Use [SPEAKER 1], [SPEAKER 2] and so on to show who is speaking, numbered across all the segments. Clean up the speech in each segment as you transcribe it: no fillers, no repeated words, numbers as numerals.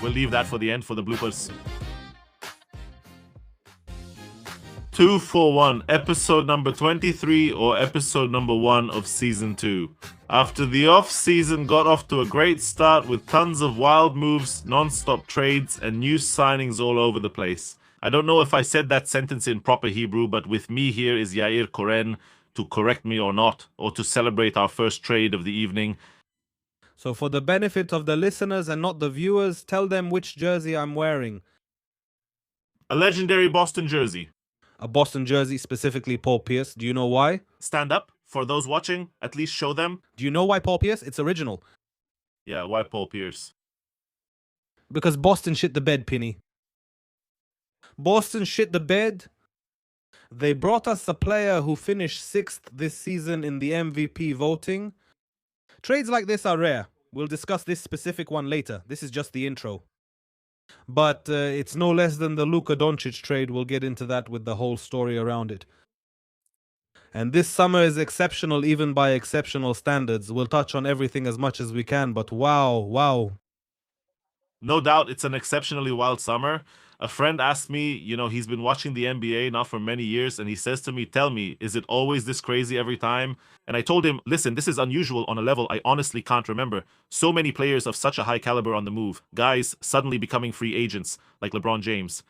[SPEAKER 1] We'll leave that for the end for the bloopers. 241, episode number 23 or episode number 1 of season 2. After the off-season got off to a great start with tons of wild moves, non-stop trades, and new signings all over the place. I don't know if I said that sentence in proper Hebrew, but with me here is Yair Koren to correct me or not, or to celebrate our first trade of the evening.
[SPEAKER 2] So for the benefit of the listeners and not the viewers, tell them which jersey I'm wearing.
[SPEAKER 1] A legendary Boston jersey.
[SPEAKER 2] A Boston jersey, specifically Paul Pierce. Do you know why?
[SPEAKER 1] Stand up. For those watching, at least show them.
[SPEAKER 2] Do you know why Paul Pierce? It's original.
[SPEAKER 1] Yeah, why Paul Pierce?
[SPEAKER 2] Because Boston shit the bed, Penny. Boston shit the bed. They brought us a player who finished 6th this season in the MVP voting. Trades like this are rare. We'll discuss this specific one later. This is just the intro. But it's no less than the Luka Doncic trade. We'll get into that with the whole story around it. And this summer is exceptional even by exceptional standards. We'll touch on everything as much as we can, but wow.
[SPEAKER 1] No doubt it's an exceptionally wild summer. A friend asked me, he's been watching the NBA now for many years, and he says to me, tell me, is it always this crazy every time? And I told him, listen, this is unusual on a level I honestly can't remember. So many players of such a high caliber on the move. Guys suddenly becoming free agents, like LeBron James.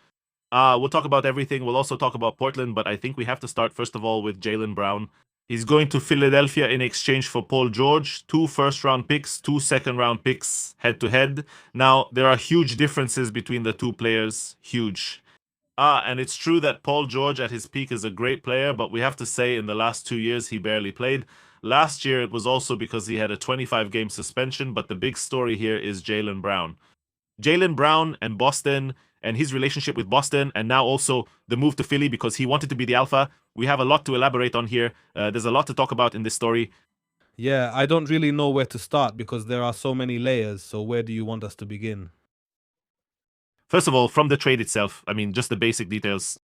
[SPEAKER 1] We'll talk about everything. We'll also talk about Portland, but I think we have to start, first of all, with Jaylen Brown. He's going to Philadelphia in exchange for Paul George, 2 first-round picks, 2 second-round picks, head-to-head. Now, there are huge differences between the two players. Huge. And it's true that Paul George at his peak is a great player, but we have to say in the last 2 years he barely played. Last year, it was also because he had a 25-game suspension, but the big story here is Jaylen Brown. Jaylen Brown and Boston and his relationship with Boston, and now also the move to Philly because he wanted to be the alpha. We have a lot to elaborate on here. There's a lot to talk about in this story.
[SPEAKER 2] Yeah, I don't really know where to start because there are so many layers. So where do you want us to begin?
[SPEAKER 1] First of all, from the trade itself, just the basic details.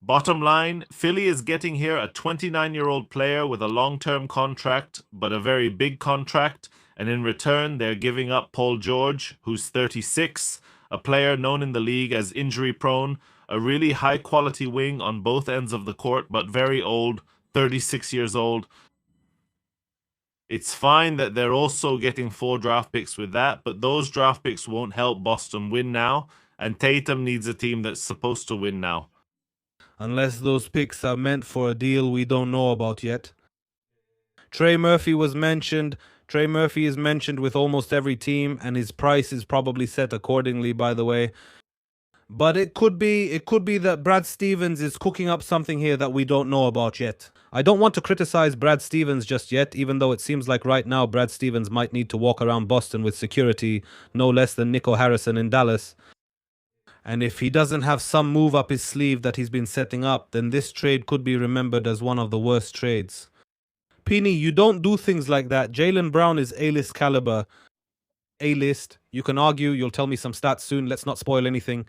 [SPEAKER 1] Bottom line, Philly is getting here a 29-year-old player with a long-term contract, but a very big contract. And in return, they're giving up Paul George, who's 36, a player known in the league as injury-prone, a really high-quality wing on both ends of the court, but very old, 36 years old. It's fine that they're also getting 4 draft picks with that, but those draft picks won't help Boston win now, and Tatum needs a team that's supposed to win now.
[SPEAKER 2] Unless those picks are meant for a deal we don't know about yet. Trey Murphy was mentioned. Trey Murphy is mentioned with almost every team, and his price is probably set accordingly, by the way. But it could be that Brad Stevens is cooking up something here that we don't know about yet. I don't want to criticize Brad Stevens just yet, even though it seems like right now Brad Stevens might need to walk around Boston with security, no less than Nico Harrison in Dallas. And if he doesn't have some move up his sleeve that he's been setting up, then this trade could be remembered as one of the worst trades. Peeny, you don't do things like that. Jaylen Brown is A-list caliber. A-list. You can argue. You'll tell me some stats soon. Let's not spoil anything.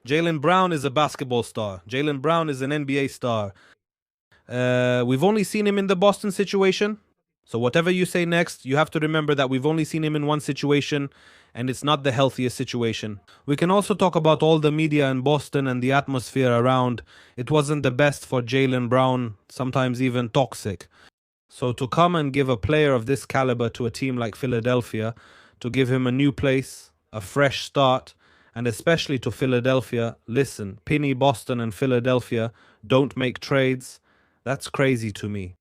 [SPEAKER 2] Jaylen Brown is a basketball star. Jaylen Brown is an NBA star. We've only seen him in the Boston situation. So whatever you say next, you have to remember that we've only seen him in one situation, and it's not the healthiest situation. We can also talk about all the media in Boston and the atmosphere around. It wasn't the best for Jaylen Brown, sometimes even toxic. So to come and give a player of this caliber to a team like Philadelphia, to give him a new place, a fresh start, and especially to Philadelphia, listen, Penny, Boston and Philadelphia don't make trades. That's crazy to me.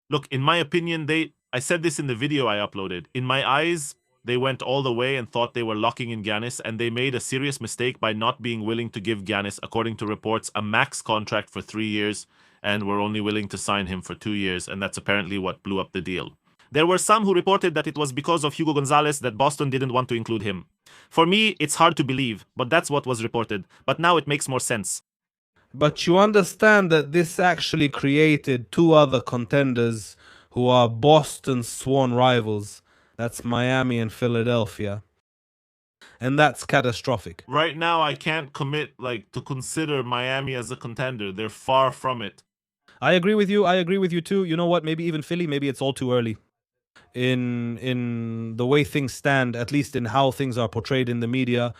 [SPEAKER 1] Look, in my opinion, I said this in the video I uploaded. In my eyes, they went all the way and thought they were locking in Giannis, and they made a serious mistake by not being willing to give Giannis, according to reports, a max contract for 3 years, and were only willing to sign him for 2 years, and that's apparently what blew up the deal. There were some who reported that it was because of Hugo Gonzalez that Boston didn't want to include him. For me, it's hard to believe, but that's what was reported. But now it makes more sense.
[SPEAKER 2] But you understand that this actually created 2 other contenders who are Boston's sworn rivals. That's Miami and Philadelphia. And that's catastrophic.
[SPEAKER 1] Right now, I can't commit to consider Miami as a contender. They're far from it.
[SPEAKER 2] I agree with you. I agree with you too. You know what? Maybe even Philly. Maybe it's all too early. in the way things stand, at least in how things are portrayed in the media.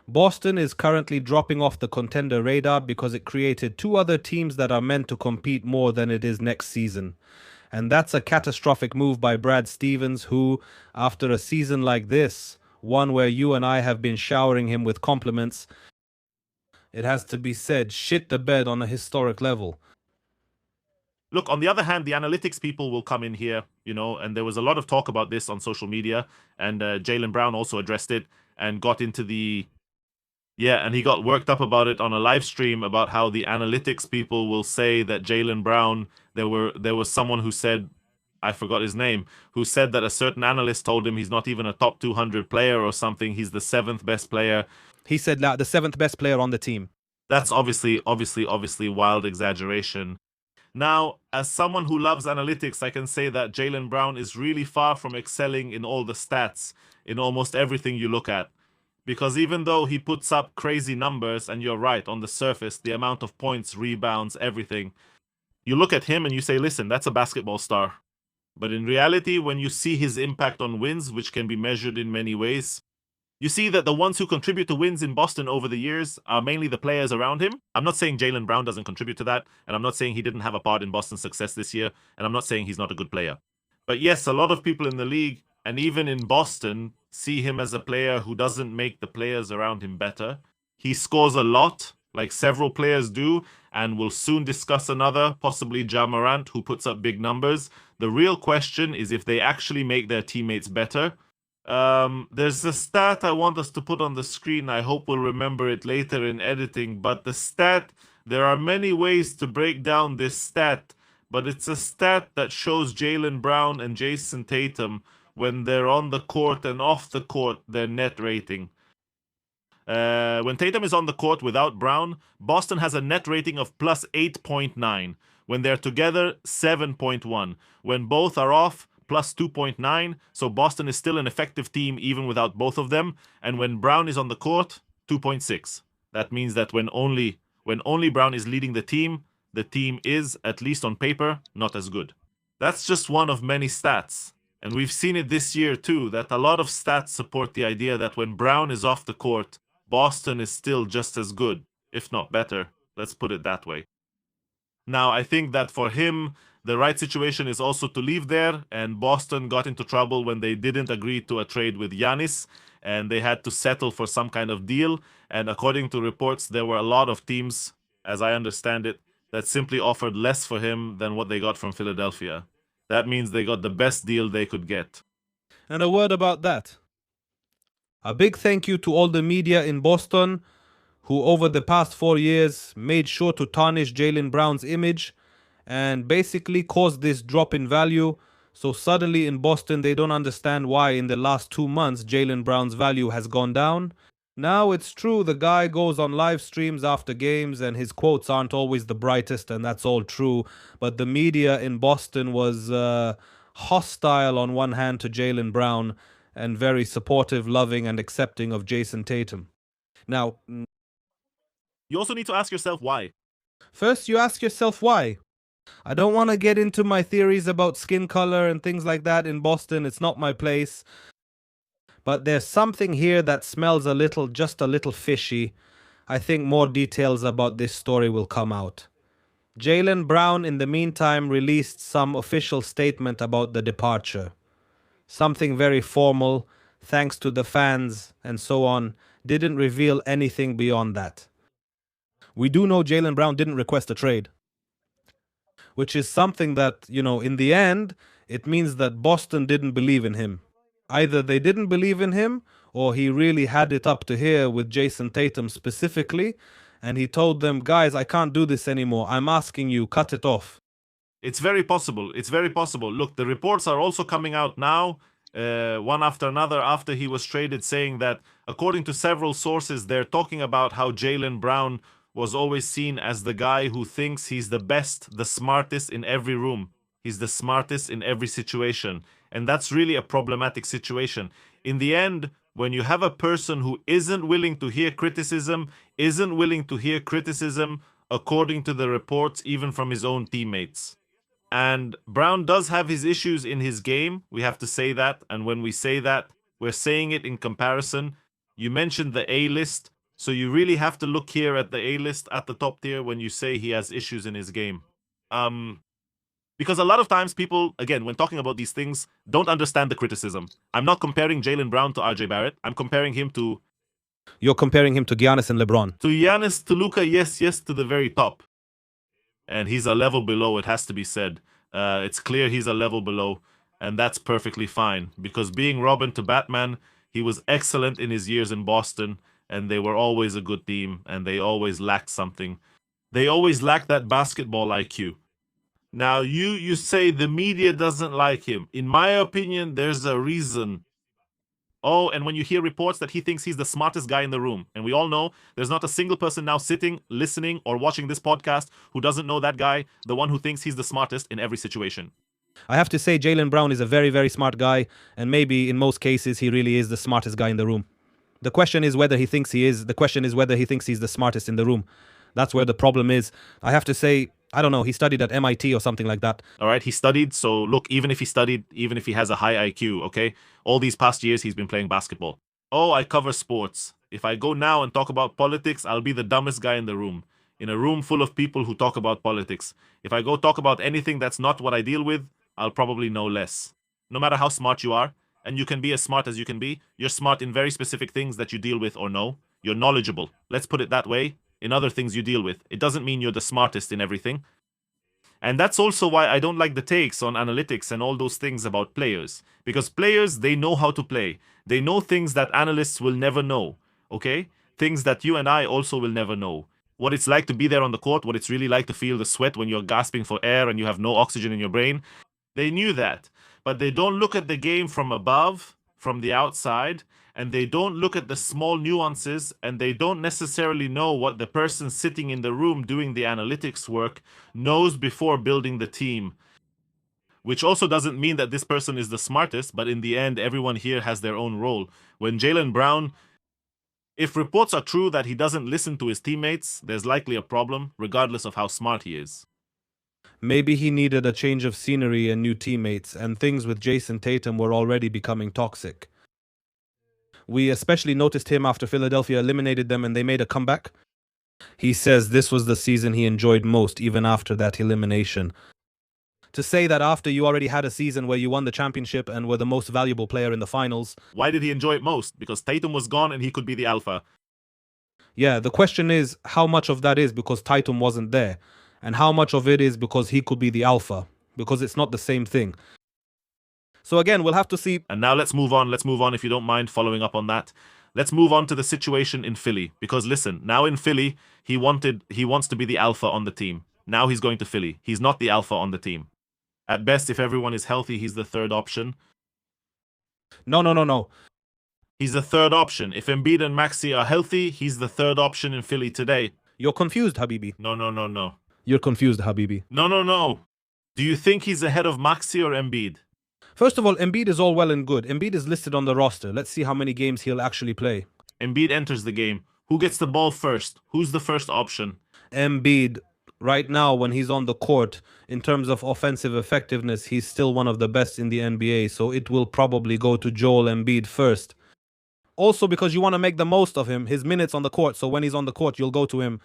[SPEAKER 2] Boston is currently dropping off the contender radar because it created two other teams that are meant to compete more than it is next season. And that's a catastrophic move by Brad Stevens, who, after a season like this, one where you and I have been showering him with compliments, it has to be said, shit the bed on a historic level.
[SPEAKER 1] Look, on the other hand, the analytics people will come in here, and there was a lot of talk about this on social media, and Jaylen Brown also addressed it and got into and he got worked up about it on a live stream about how the analytics people will say that Jaylen Brown, there was someone who said, I forgot his name, who said that a certain analyst told him he's not even a top 200 player or something, he's the 7th best player.
[SPEAKER 2] He said that the 7th best player on the team.
[SPEAKER 1] That's obviously wild exaggeration. Now, as someone who loves analytics, I can say that Jaylen Brown is really far from excelling in all the stats, in almost everything you look at. Because even though he puts up crazy numbers, and you're right, on the surface, the amount of points, rebounds, everything, you look at him and you say, listen, that's a basketball star. But in reality, when you see his impact on wins, which can be measured in many ways, you see that the ones who contribute to wins in Boston over the years are mainly the players around him. I'm not saying Jaylen Brown doesn't contribute to that, and I'm not saying he didn't have a part in Boston's success this year, and I'm not saying he's not a good player. But yes, a lot of people in the league, and even in Boston, see him as a player who doesn't make the players around him better. He scores a lot, like several players do, and we'll soon discuss another, possibly Ja Morant, who puts up big numbers. The real question is if they actually make their teammates better. There's a stat I want us to put on the screen. I hope we'll remember it later in editing. But the stat, there are many ways to break down this stat, but it's a stat that shows Jaylen Brown and Jason Tatum when they're on the court and off the court, their net rating. When Tatum is on the court without Brown, Boston has a net rating of plus 8.9. When they're together, 7.1. When both are off, plus 2.9, so Boston is still an effective team even without both of them. And when Brown is on the court, 2.6. That means that when only Brown is leading the team is, at least on paper, not as good. That's just one of many stats. And we've seen it this year too, that a lot of stats support the idea that when Brown is off the court, Boston is still just as good, if not better. Let's put it that way. Now, I think that for him, the right situation is also to leave there, and Boston got into trouble when they didn't agree to a trade with Giannis, and they had to settle for some kind of deal. And according to reports, there were a lot of teams, as I understand it, that simply offered less for him than what they got from Philadelphia. That means they got the best deal they could get.
[SPEAKER 2] And a word about that. A big thank you to all the media in Boston who over the past 4 years made sure to tarnish Jaylen Brown's image and basically caused this drop in value. So suddenly in Boston, they don't understand why in the last 2 months Jaylen Brown's value has gone down. Now it's true, the guy goes on live streams after games and his quotes aren't always the brightest, and that's all true. But the media in Boston was hostile on one hand to Jaylen Brown and very supportive, loving, and accepting of Jason Tatum. Now,
[SPEAKER 1] you also need to ask yourself why.
[SPEAKER 2] First, you ask yourself why. I don't want to get into my theories about skin color and things like that in Boston. It's not my place. But there's something here that smells just a little fishy. I think more details about this story will come out. Jaylen Brown, in the meantime, released some official statement about the departure. Something very formal, thanks to the fans and so on, didn't reveal anything beyond that. We do know Jaylen Brown didn't request a trade, which is something that, in the end, it means that Boston didn't believe in him. Either they didn't believe in him, or he really had it up to here with Jason Tatum specifically, and he told them, guys, I can't do this anymore. I'm asking you, cut it off.
[SPEAKER 1] It's very possible. Look, the reports are also coming out now, one after another, after he was traded, saying that, according to several sources, they're talking about how Jaylen Brown was always seen as the guy who thinks he's the best, the smartest in every room. He's the smartest in every situation. And that's really a problematic situation. In the end, when you have a person who isn't willing to hear criticism according to the reports, even from his own teammates. And Brown does have his issues in his game. We have to say that. And when we say that, we're saying it in comparison. You mentioned the A-list. So you really have to look here at the A-list at the top tier when you say he has issues in his game. Because a lot of times people, again, when talking about these things, don't understand the criticism. I'm not comparing Jaylen Brown to RJ Barrett. I'm comparing him to...
[SPEAKER 2] You're comparing him to Giannis and LeBron.
[SPEAKER 1] To Giannis, to Luka, yes, to the very top. And he's a level below, it has to be said. It's clear he's a level below, and that's perfectly fine. Because being Robin to Batman, he was excellent in his years in Boston, and they were always a good team, and they always lacked something. They always lacked that basketball IQ. Now, you say the media doesn't like him. In my opinion, there's a reason. Oh, and when you hear reports that he thinks he's the smartest guy in the room, and we all know there's not a single person now sitting, listening, or watching this podcast who doesn't know that guy, the one who thinks he's the smartest in every situation.
[SPEAKER 2] I have to say Jaylen Brown is a very, very smart guy, and maybe in most cases he really is the smartest guy in the room. The question is whether he thinks he is. The question is whether he thinks he's the smartest in the room. That's where the problem is. I have to say, I don't know, he studied at MIT or something like that.
[SPEAKER 1] All right, he studied. So look, even if he studied, even if he has a high IQ, okay, all these past years he's been playing basketball. Oh, I cover sports. If I go now and talk about politics, I'll be the dumbest guy in the room. In a room full of people who talk about politics. If I go talk about anything that's not what I deal with, I'll probably know less. No matter how smart you are, and you can be as smart as you can be, you're smart in very specific things that you deal with or know. You're knowledgeable. Let's put it that way. In other things you deal with. It doesn't mean you're the smartest in everything. And that's also why I don't like the takes on analytics and all those things about players. Because players, they know how to play. They know things that analysts will never know. Okay? Things that you and I also will never know. What it's like to be there on the court, what it's really like to feel the sweat when you're gasping for air and you have no oxygen in your brain. They knew that. But they don't look at the game from above, from the outside, and they don't look at the small nuances, and they don't necessarily know what the person sitting in the room doing the analytics work knows before building the team. Which also doesn't mean that this person is the smartest, but in the end, everyone here has their own role. When Jaylen Brown, if reports are true that he doesn't listen to his teammates, there's likely a problem, regardless of how smart he is.
[SPEAKER 2] Maybe he needed a change of scenery and new teammates, and things with Jason Tatum were already becoming toxic. We especially noticed him after Philadelphia eliminated them and they made a comeback. He says this was the season he enjoyed most, even after that elimination. To say that after you already had a season where you won the championship and were the most valuable player in the finals.
[SPEAKER 1] Why did he enjoy it most? Because Tatum was gone and he could be the alpha.
[SPEAKER 2] Yeah, the question is how much of that is because Tatum wasn't there, and how much of it is because he could be the alpha, because it's not the same thing. So again, we'll have to see.
[SPEAKER 1] And now let's move on. Let's move on, if you don't mind following up on that. Let's move on to the situation in Philly. Because listen, now in Philly, he wants to be the alpha on the team. Now he's going to Philly. He's not the alpha on the team. At best, if everyone is healthy, he's the third option.
[SPEAKER 2] No.
[SPEAKER 1] He's the third option. If Embiid and Maxey are healthy, he's the third option in Philly today.
[SPEAKER 2] You're confused, Habibi.
[SPEAKER 1] No.
[SPEAKER 2] You're confused, Habibi.
[SPEAKER 1] No. Do you think he's ahead of Maxey or Embiid?
[SPEAKER 2] First of all, Embiid is all well and good. Embiid is listed on the roster. Let's see how many games he'll actually play.
[SPEAKER 1] Embiid enters the game. Who gets the ball first? Who's the first option?
[SPEAKER 2] Embiid, right now when he's on the court, in terms of offensive effectiveness, he's still one of the best in the NBA. So it will probably go to Joel Embiid first. Also because you want to make the most of him, his minutes on the court. So when he's on the court, you'll go to him.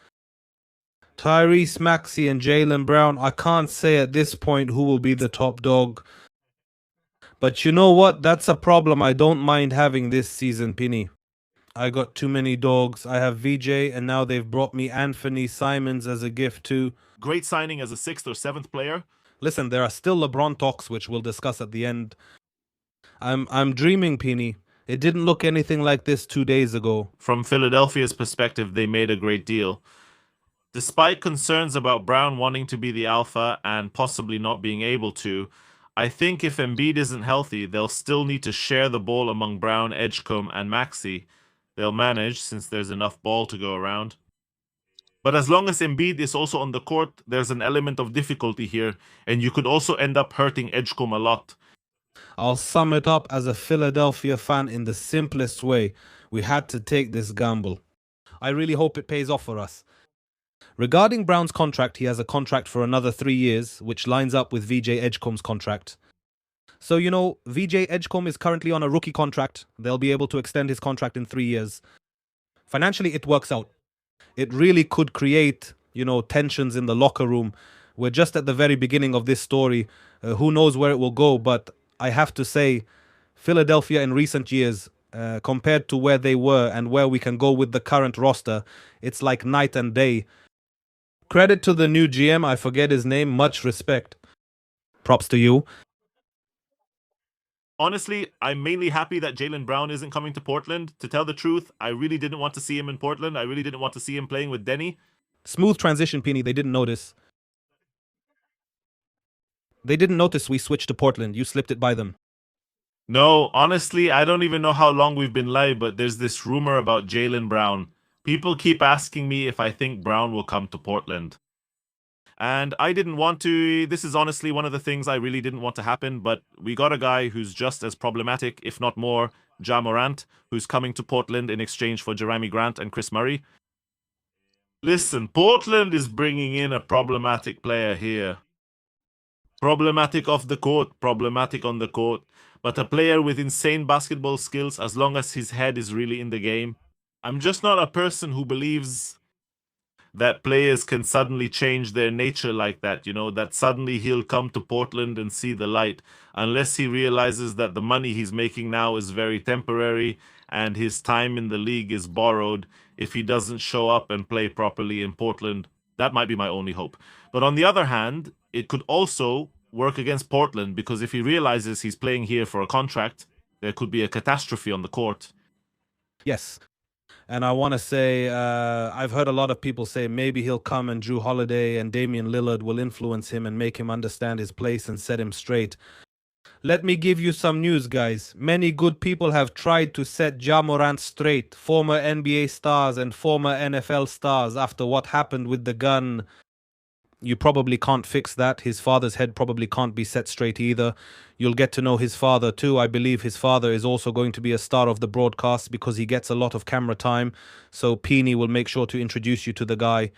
[SPEAKER 2] Tyrese Maxey and Jaylen Brown, I can't say at this point who will be the top dog. But you know what? That's a problem I don't mind having this season, Penny. I got too many dogs. I have VJ, and now they've brought me Anthony Simons as a gift too.
[SPEAKER 1] Great signing as a 6th or 7th player.
[SPEAKER 2] Listen, there are still LeBron talks, which we'll discuss at the end. I'm dreaming, Penny. It didn't look anything like this 2 days ago.
[SPEAKER 1] From Philadelphia's perspective, they made a great deal. Despite concerns about Brown wanting to be the alpha and possibly not being able to, I think if Embiid isn't healthy, they'll still need to share the ball among Brown, Edgecombe, and Maxey. They'll manage, since there's enough ball to go around. But as long as Embiid is also on the court, there's an element of difficulty here, and you could also end up hurting Edgecombe a lot.
[SPEAKER 2] I'll sum it up as a Philadelphia fan in the simplest way. We had to take this gamble. I really hope it pays off for us. Regarding Brown's contract, he has a contract for another 3 years, which lines up with VJ Edgecombe's contract. So, VJ Edgecombe is currently on a rookie contract. They'll be able to extend his contract in 3 years. Financially, it works out. It really could create, tensions in the locker room. We're just at the very beginning of this story. Who knows where it will go, but I have to say, Philadelphia in recent years, compared to where they were and where we can go with the current roster, it's like night and day. Credit to the new GM, I forget his name, much respect. Props to you.
[SPEAKER 1] Honestly, I'm mainly happy that Jaylen Brown isn't coming to Portland. To tell the truth, I really didn't want to see him in Portland. I really didn't want to see him playing with Denny.
[SPEAKER 2] Smooth transition, Peony, they didn't notice. They didn't notice we switched to Portland. You slipped it by them.
[SPEAKER 1] No, honestly, I don't even know how long we've been live, but there's this rumor about Jaylen Brown. People keep asking me if I think Brown will come to Portland. And I didn't want to. This is honestly one of the things I really didn't want to happen, but we got a guy who's just as problematic, if not more, Ja Morant, who's coming to Portland in exchange for Jeremy Grant and Chris Murray. Listen, Portland is bringing in a problematic player here. Problematic off the court, problematic on the court, but a player with insane basketball skills as long as his head is really in the game. I'm just not a person who believes that players can suddenly change their nature like that, that suddenly he'll come to Portland and see the light, unless he realizes that the money he's making now is very temporary and his time in the league is borrowed. If he doesn't show up and play properly in Portland, that might be my only hope. But on the other hand, it could also work against Portland, because if he realizes he's playing here for a contract, there could be a catastrophe on the court.
[SPEAKER 2] Yes. And I want to say, I've heard a lot of people say maybe he'll come and Drew Holiday and Damian Lillard will influence him and make him understand his place and set him straight. Let me give you some news, guys. Many good people have tried to set Ja Morant straight, former NBA stars and former NFL stars, after what happened with the gun. You probably can't fix that. His father's head probably can't be set straight either. You'll get to know his father too. I believe his father is also going to be a star of the broadcast because he gets a lot of camera time. So Peony will make sure to introduce you to the guy.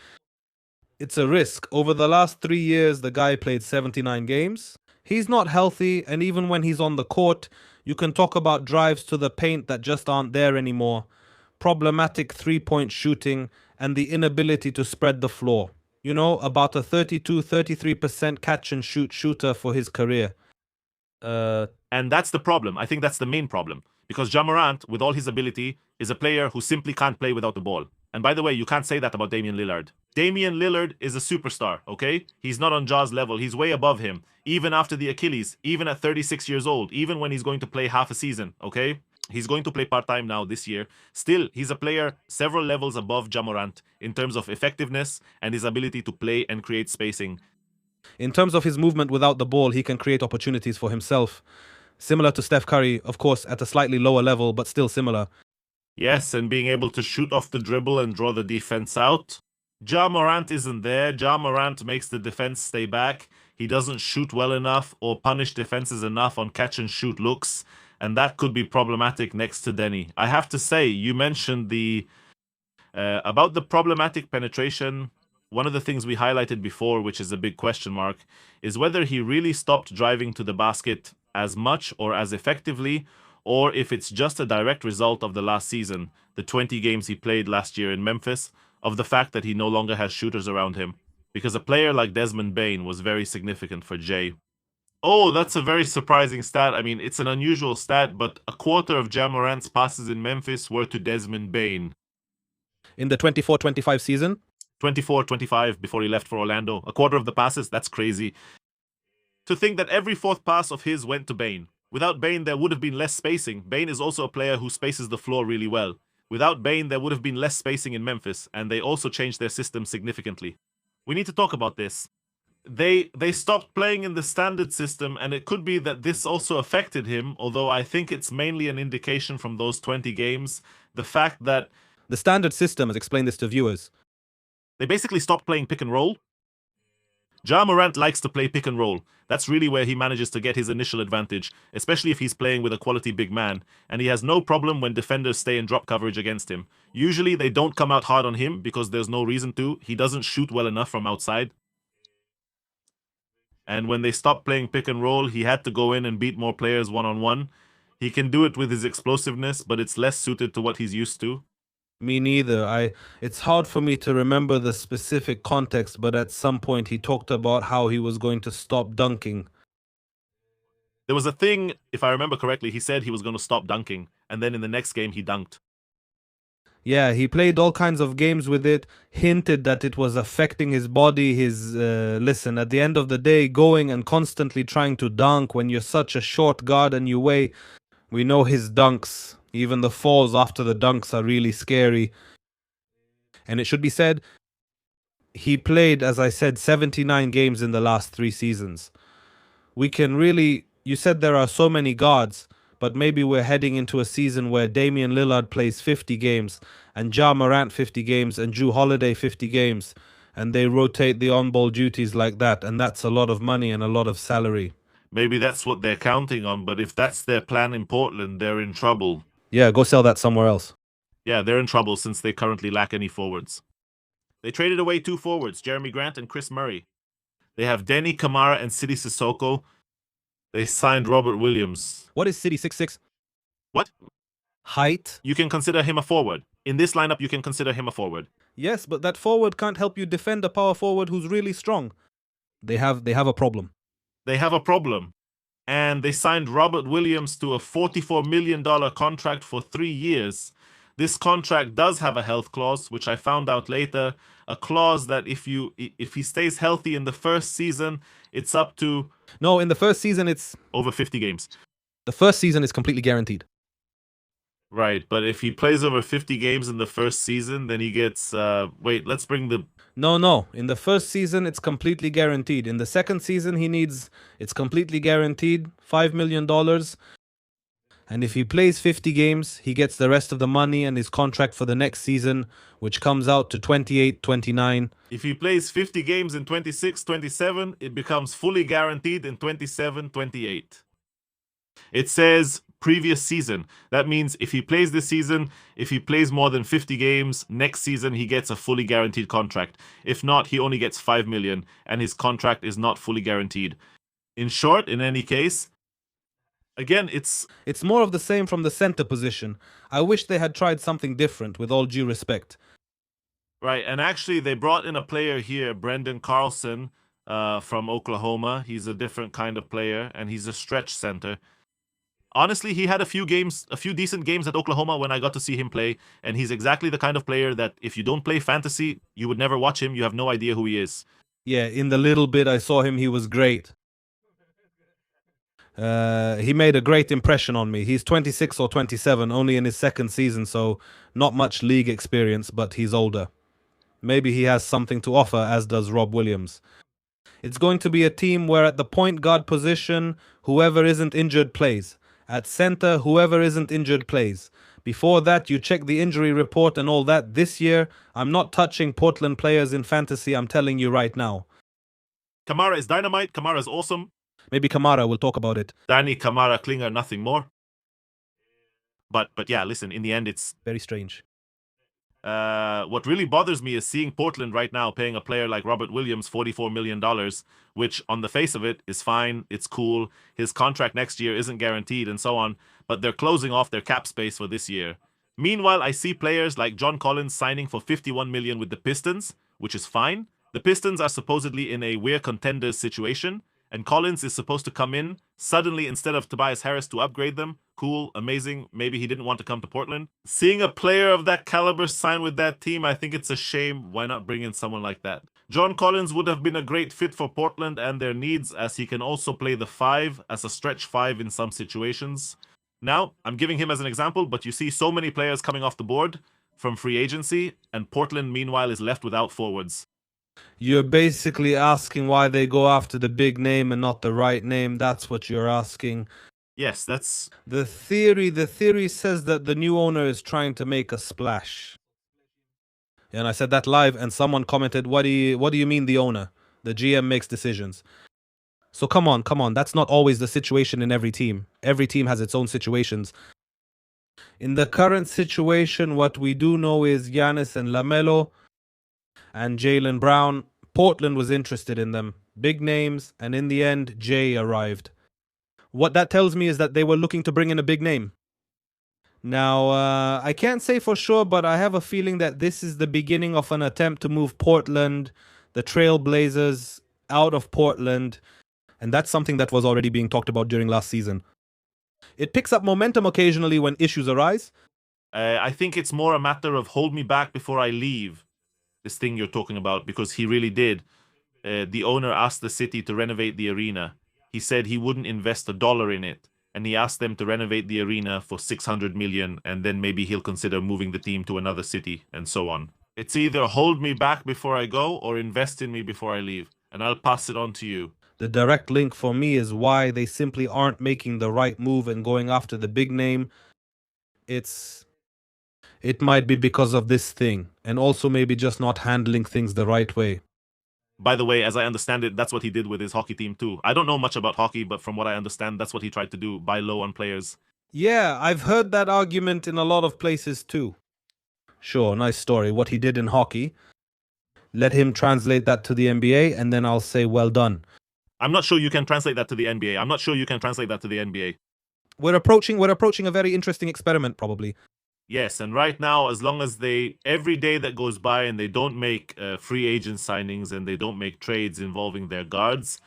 [SPEAKER 2] It's a risk. Over the last 3 years, the guy played 79 games. He's not healthy, and even when he's on the court, you can talk about drives to the paint that just aren't there anymore. Problematic three-point shooting and the inability to spread the floor. About a 32-33% catch and shoot shooter for his career.
[SPEAKER 1] And that's the problem. I think that's the main problem. Because Ja Morant, with all his ability, is a player who simply can't play without the ball. And by the way, you can't say that about Damian Lillard. Damian Lillard is a superstar, okay? He's not on Ja's level. He's way above him. Even after the Achilles, even at 36 years old, even when he's going to play half a season, okay? He's going to play part-time now this year. Still, he's a player several levels above Ja Morant in terms of effectiveness and his ability to play and create spacing.
[SPEAKER 2] In terms of his movement without the ball, he can create opportunities for himself. Similar to Steph Curry, of course, at a slightly lower level, but still similar.
[SPEAKER 1] Yes, and being able to shoot off the dribble and draw the defense out. Ja Morant isn't there. Ja Morant makes the defense stay back. He doesn't shoot well enough or punish defenses enough on catch and shoot looks, and that could be problematic next to Denny. I have to say, you mentioned about the problematic penetration. One of the things we highlighted before, which is a big question mark, is whether he really stopped driving to the basket as much or as effectively, or if it's just a direct result of the last season, the 20 games he played last year in Memphis, of the fact that he no longer has shooters around him. Because a player like Desmond Bane was very significant for Jay. Oh, that's a very surprising stat. I mean, it's an unusual stat, but a quarter of Ja Morant's passes in Memphis were to Desmond Bane.
[SPEAKER 2] In the 24-25 season?
[SPEAKER 1] 24-25 before he left for Orlando. A quarter of the passes, that's crazy. To think that every fourth pass of his went to Bane. Without Bane, there would have been less spacing. Bane is also a player who spaces the floor really well. Without Bane, there would have been less spacing in Memphis, and they also changed their system significantly. We need to talk about this. They stopped playing in the standard system, and it could be that this also affected him, although I think it's mainly an indication from those 20 games. The fact that
[SPEAKER 2] the standard system has explained this to viewers.
[SPEAKER 1] They basically stopped playing pick and roll. Ja Morant likes to play pick and roll. That's really where he manages to get his initial advantage, especially if he's playing with a quality big man, and he has no problem when defenders stay in drop coverage against him. Usually they don't come out hard on him because there's no reason to. He doesn't shoot well enough from outside. And when they stopped playing pick and roll, he had to go in and beat more players one-on-one. He can do it with his explosiveness, but it's less suited to what he's used to.
[SPEAKER 2] Me neither. It's hard for me to remember the specific context, but at some point he talked about how he was going to stop dunking.
[SPEAKER 1] There was a thing, if I remember correctly, he said he was going to stop dunking, and then in the next game he dunked.
[SPEAKER 2] Yeah, he played all kinds of games with it, hinted that it was affecting his body, listen, at the end of the day, going and constantly trying to dunk when you're such a short guard and you weigh, we know his dunks, even the falls after the dunks are really scary. And it should be said, he played, as I said, 79 games in the last 3 seasons. We can really, you said there are so many guards, but maybe we're heading into a season where Damian Lillard plays 50 games and Ja Morant 50 games and Jrue Holiday 50 games, and they rotate the on-ball duties like that, and that's a lot of money and a lot of salary.
[SPEAKER 1] Maybe that's what they're counting on, but if that's their plan in Portland, they're in trouble.
[SPEAKER 2] Yeah, go sell that somewhere else.
[SPEAKER 1] Yeah, they're in trouble since they currently lack any forwards. They traded away 2 forwards, Jeremy Grant and Chris Murray. They have Denny Kamara and Sidi Sissoko. They signed Robert Williams.
[SPEAKER 2] What is City 6'6"?
[SPEAKER 1] What?
[SPEAKER 2] Height?
[SPEAKER 1] You can consider him a forward. In this lineup, you can consider him a forward.
[SPEAKER 2] Yes, but that forward can't help you defend a power forward who's really strong. They have a problem.
[SPEAKER 1] They have a problem. And they signed Robert Williams to a $44 million contract for 3 years. This contract does have a health clause, which I found out later. A clause that if he stays healthy in the first season, it's up to...
[SPEAKER 2] No, in the first season, it's...
[SPEAKER 1] over 50 games.
[SPEAKER 2] The first season is completely guaranteed.
[SPEAKER 1] Right, but if he plays over 50 games in the first season, then he gets... wait, let's bring the...
[SPEAKER 2] No. In the first season, it's completely guaranteed. In the second season, it's completely guaranteed, $5 million. And if he plays 50 games, he gets the rest of the money and his contract for the next season, which comes out to 28, 29.
[SPEAKER 1] If he plays 50 games in 26, 27, it becomes fully guaranteed in 27, 28. It says previous season. That means if he plays this season, if he plays more than 50 games, next season he gets a fully guaranteed contract. If not, he only gets $5 million, and his contract is not fully guaranteed. In short, in any case, again, it's
[SPEAKER 2] more of the same from the center position. I wish they had tried something different, with all due respect.
[SPEAKER 1] Right, and actually they brought in a player here, Brendan Carlson, from Oklahoma. He's a different kind of player, and he's a stretch center. Honestly, he had a few decent games at Oklahoma when I got to see him play, and he's exactly the kind of player that if you don't play fantasy, you would never watch him. You have no idea who he is.
[SPEAKER 2] Yeah, in the little bit I saw him, he was great. He made a great impression on me. He's 26 or 27, only in his second season, so not much league experience, but he's older. Maybe he has something to offer, as does Rob Williams. It's going to be a team where at the point guard position, whoever isn't injured plays. At center, whoever isn't injured plays. Before that, you check the injury report and all that. This year, I'm not touching Portland players in fantasy, I'm telling you right now.
[SPEAKER 1] Kamara is dynamite. Kamara is awesome.
[SPEAKER 2] Maybe Kamara will talk about it.
[SPEAKER 1] Danny, Kamara, Klinger, nothing more. But yeah, listen, in the end, it's...
[SPEAKER 2] very strange.
[SPEAKER 1] What really bothers me is seeing Portland right now paying a player like Robert Williams $44 million, which on the face of it is fine, it's cool, his contract next year isn't guaranteed and so on, but they're closing off their cap space for this year. Meanwhile, I see players like John Collins signing for $51 million with the Pistons, which is fine. The Pistons are supposedly in a weird contenders situation, and Collins is supposed to come in suddenly instead of Tobias Harris to upgrade them. Cool, amazing. Maybe he didn't want to come to Portland. Seeing a player of that caliber sign with that team, I think it's a shame. Why not bring in someone like that? John Collins would have been a great fit for Portland and their needs, as he can also play the 5 as a stretch 5 in some situations. Now, I'm giving him as an example, but you see so many players coming off the board from free agency, and Portland, meanwhile, is left without forwards.
[SPEAKER 2] You're basically asking why they go after the big name and not the right name. That's what you're asking.
[SPEAKER 1] Yes, that's...
[SPEAKER 2] The theory says that the new owner is trying to make a splash. And I said that live, and someone commented, what do you mean the owner? The GM makes decisions. So come on. That's not always the situation in every team. Every team has its own situations. In the current situation, what we do know is Giannis and LaMelo and Jaylen Brown. Portland was interested in them. Big names, and in the end, Jay arrived. What that tells me is that they were looking to bring in a big name. Now, I can't say for sure, but I have a feeling that this is the beginning of an attempt to move Portland, the Trailblazers, out of Portland, and that's something that was already being talked about during last season. It picks up momentum occasionally when issues arise.
[SPEAKER 1] I think it's more a matter of hold me back before I leave. This thing you're talking about, because he really did. The owner asked the city to renovate the arena. He said he wouldn't invest $1 in it, and he asked them to renovate the arena for $600 million, and then maybe he'll consider moving the team to another city, and so on. It's either hold me back before I go or invest in me before I leave, and I'll pass it on to you.
[SPEAKER 2] The direct link for me is why they simply aren't making the right move and going after the big name. It might be because of this thing, and also maybe just not handling things the right way.
[SPEAKER 1] By the way, as I understand it, that's what he did with his hockey team too. I don't know much about hockey, but from what I understand, that's what he tried to do, buy low on players.
[SPEAKER 2] Yeah, I've heard that argument in a lot of places too. Sure, nice story. What he did in hockey. Let him translate that to the NBA, and then I'll say, well done.
[SPEAKER 1] I'm not sure you can translate that to the NBA. I'm not sure you can translate that to the NBA.
[SPEAKER 2] We're approaching a very interesting experiment, probably.
[SPEAKER 1] Yes, and right now, as long as every day that goes by and they don't make free agent signings and they don't make trades involving their guards,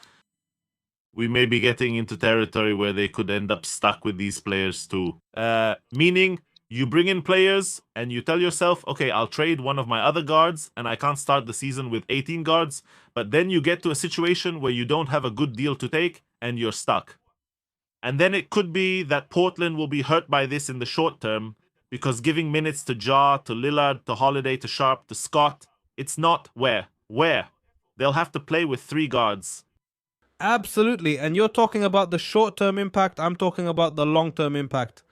[SPEAKER 1] we may be getting into territory where they could end up stuck with these players too. Meaning, you bring in players and you tell yourself, okay, I'll trade one of my other guards and I can't start the season with 18 guards, but then you get to a situation where you don't have a good deal to take and you're stuck. And then it could be that Portland will be hurt by this in the short term, because giving minutes to Ja, to Lillard, to Holiday, to Sharp, to Scott, it's not where. They'll have to play with 3 guards.
[SPEAKER 2] Absolutely, and you're talking about the short-term impact, I'm talking about the long-term impact.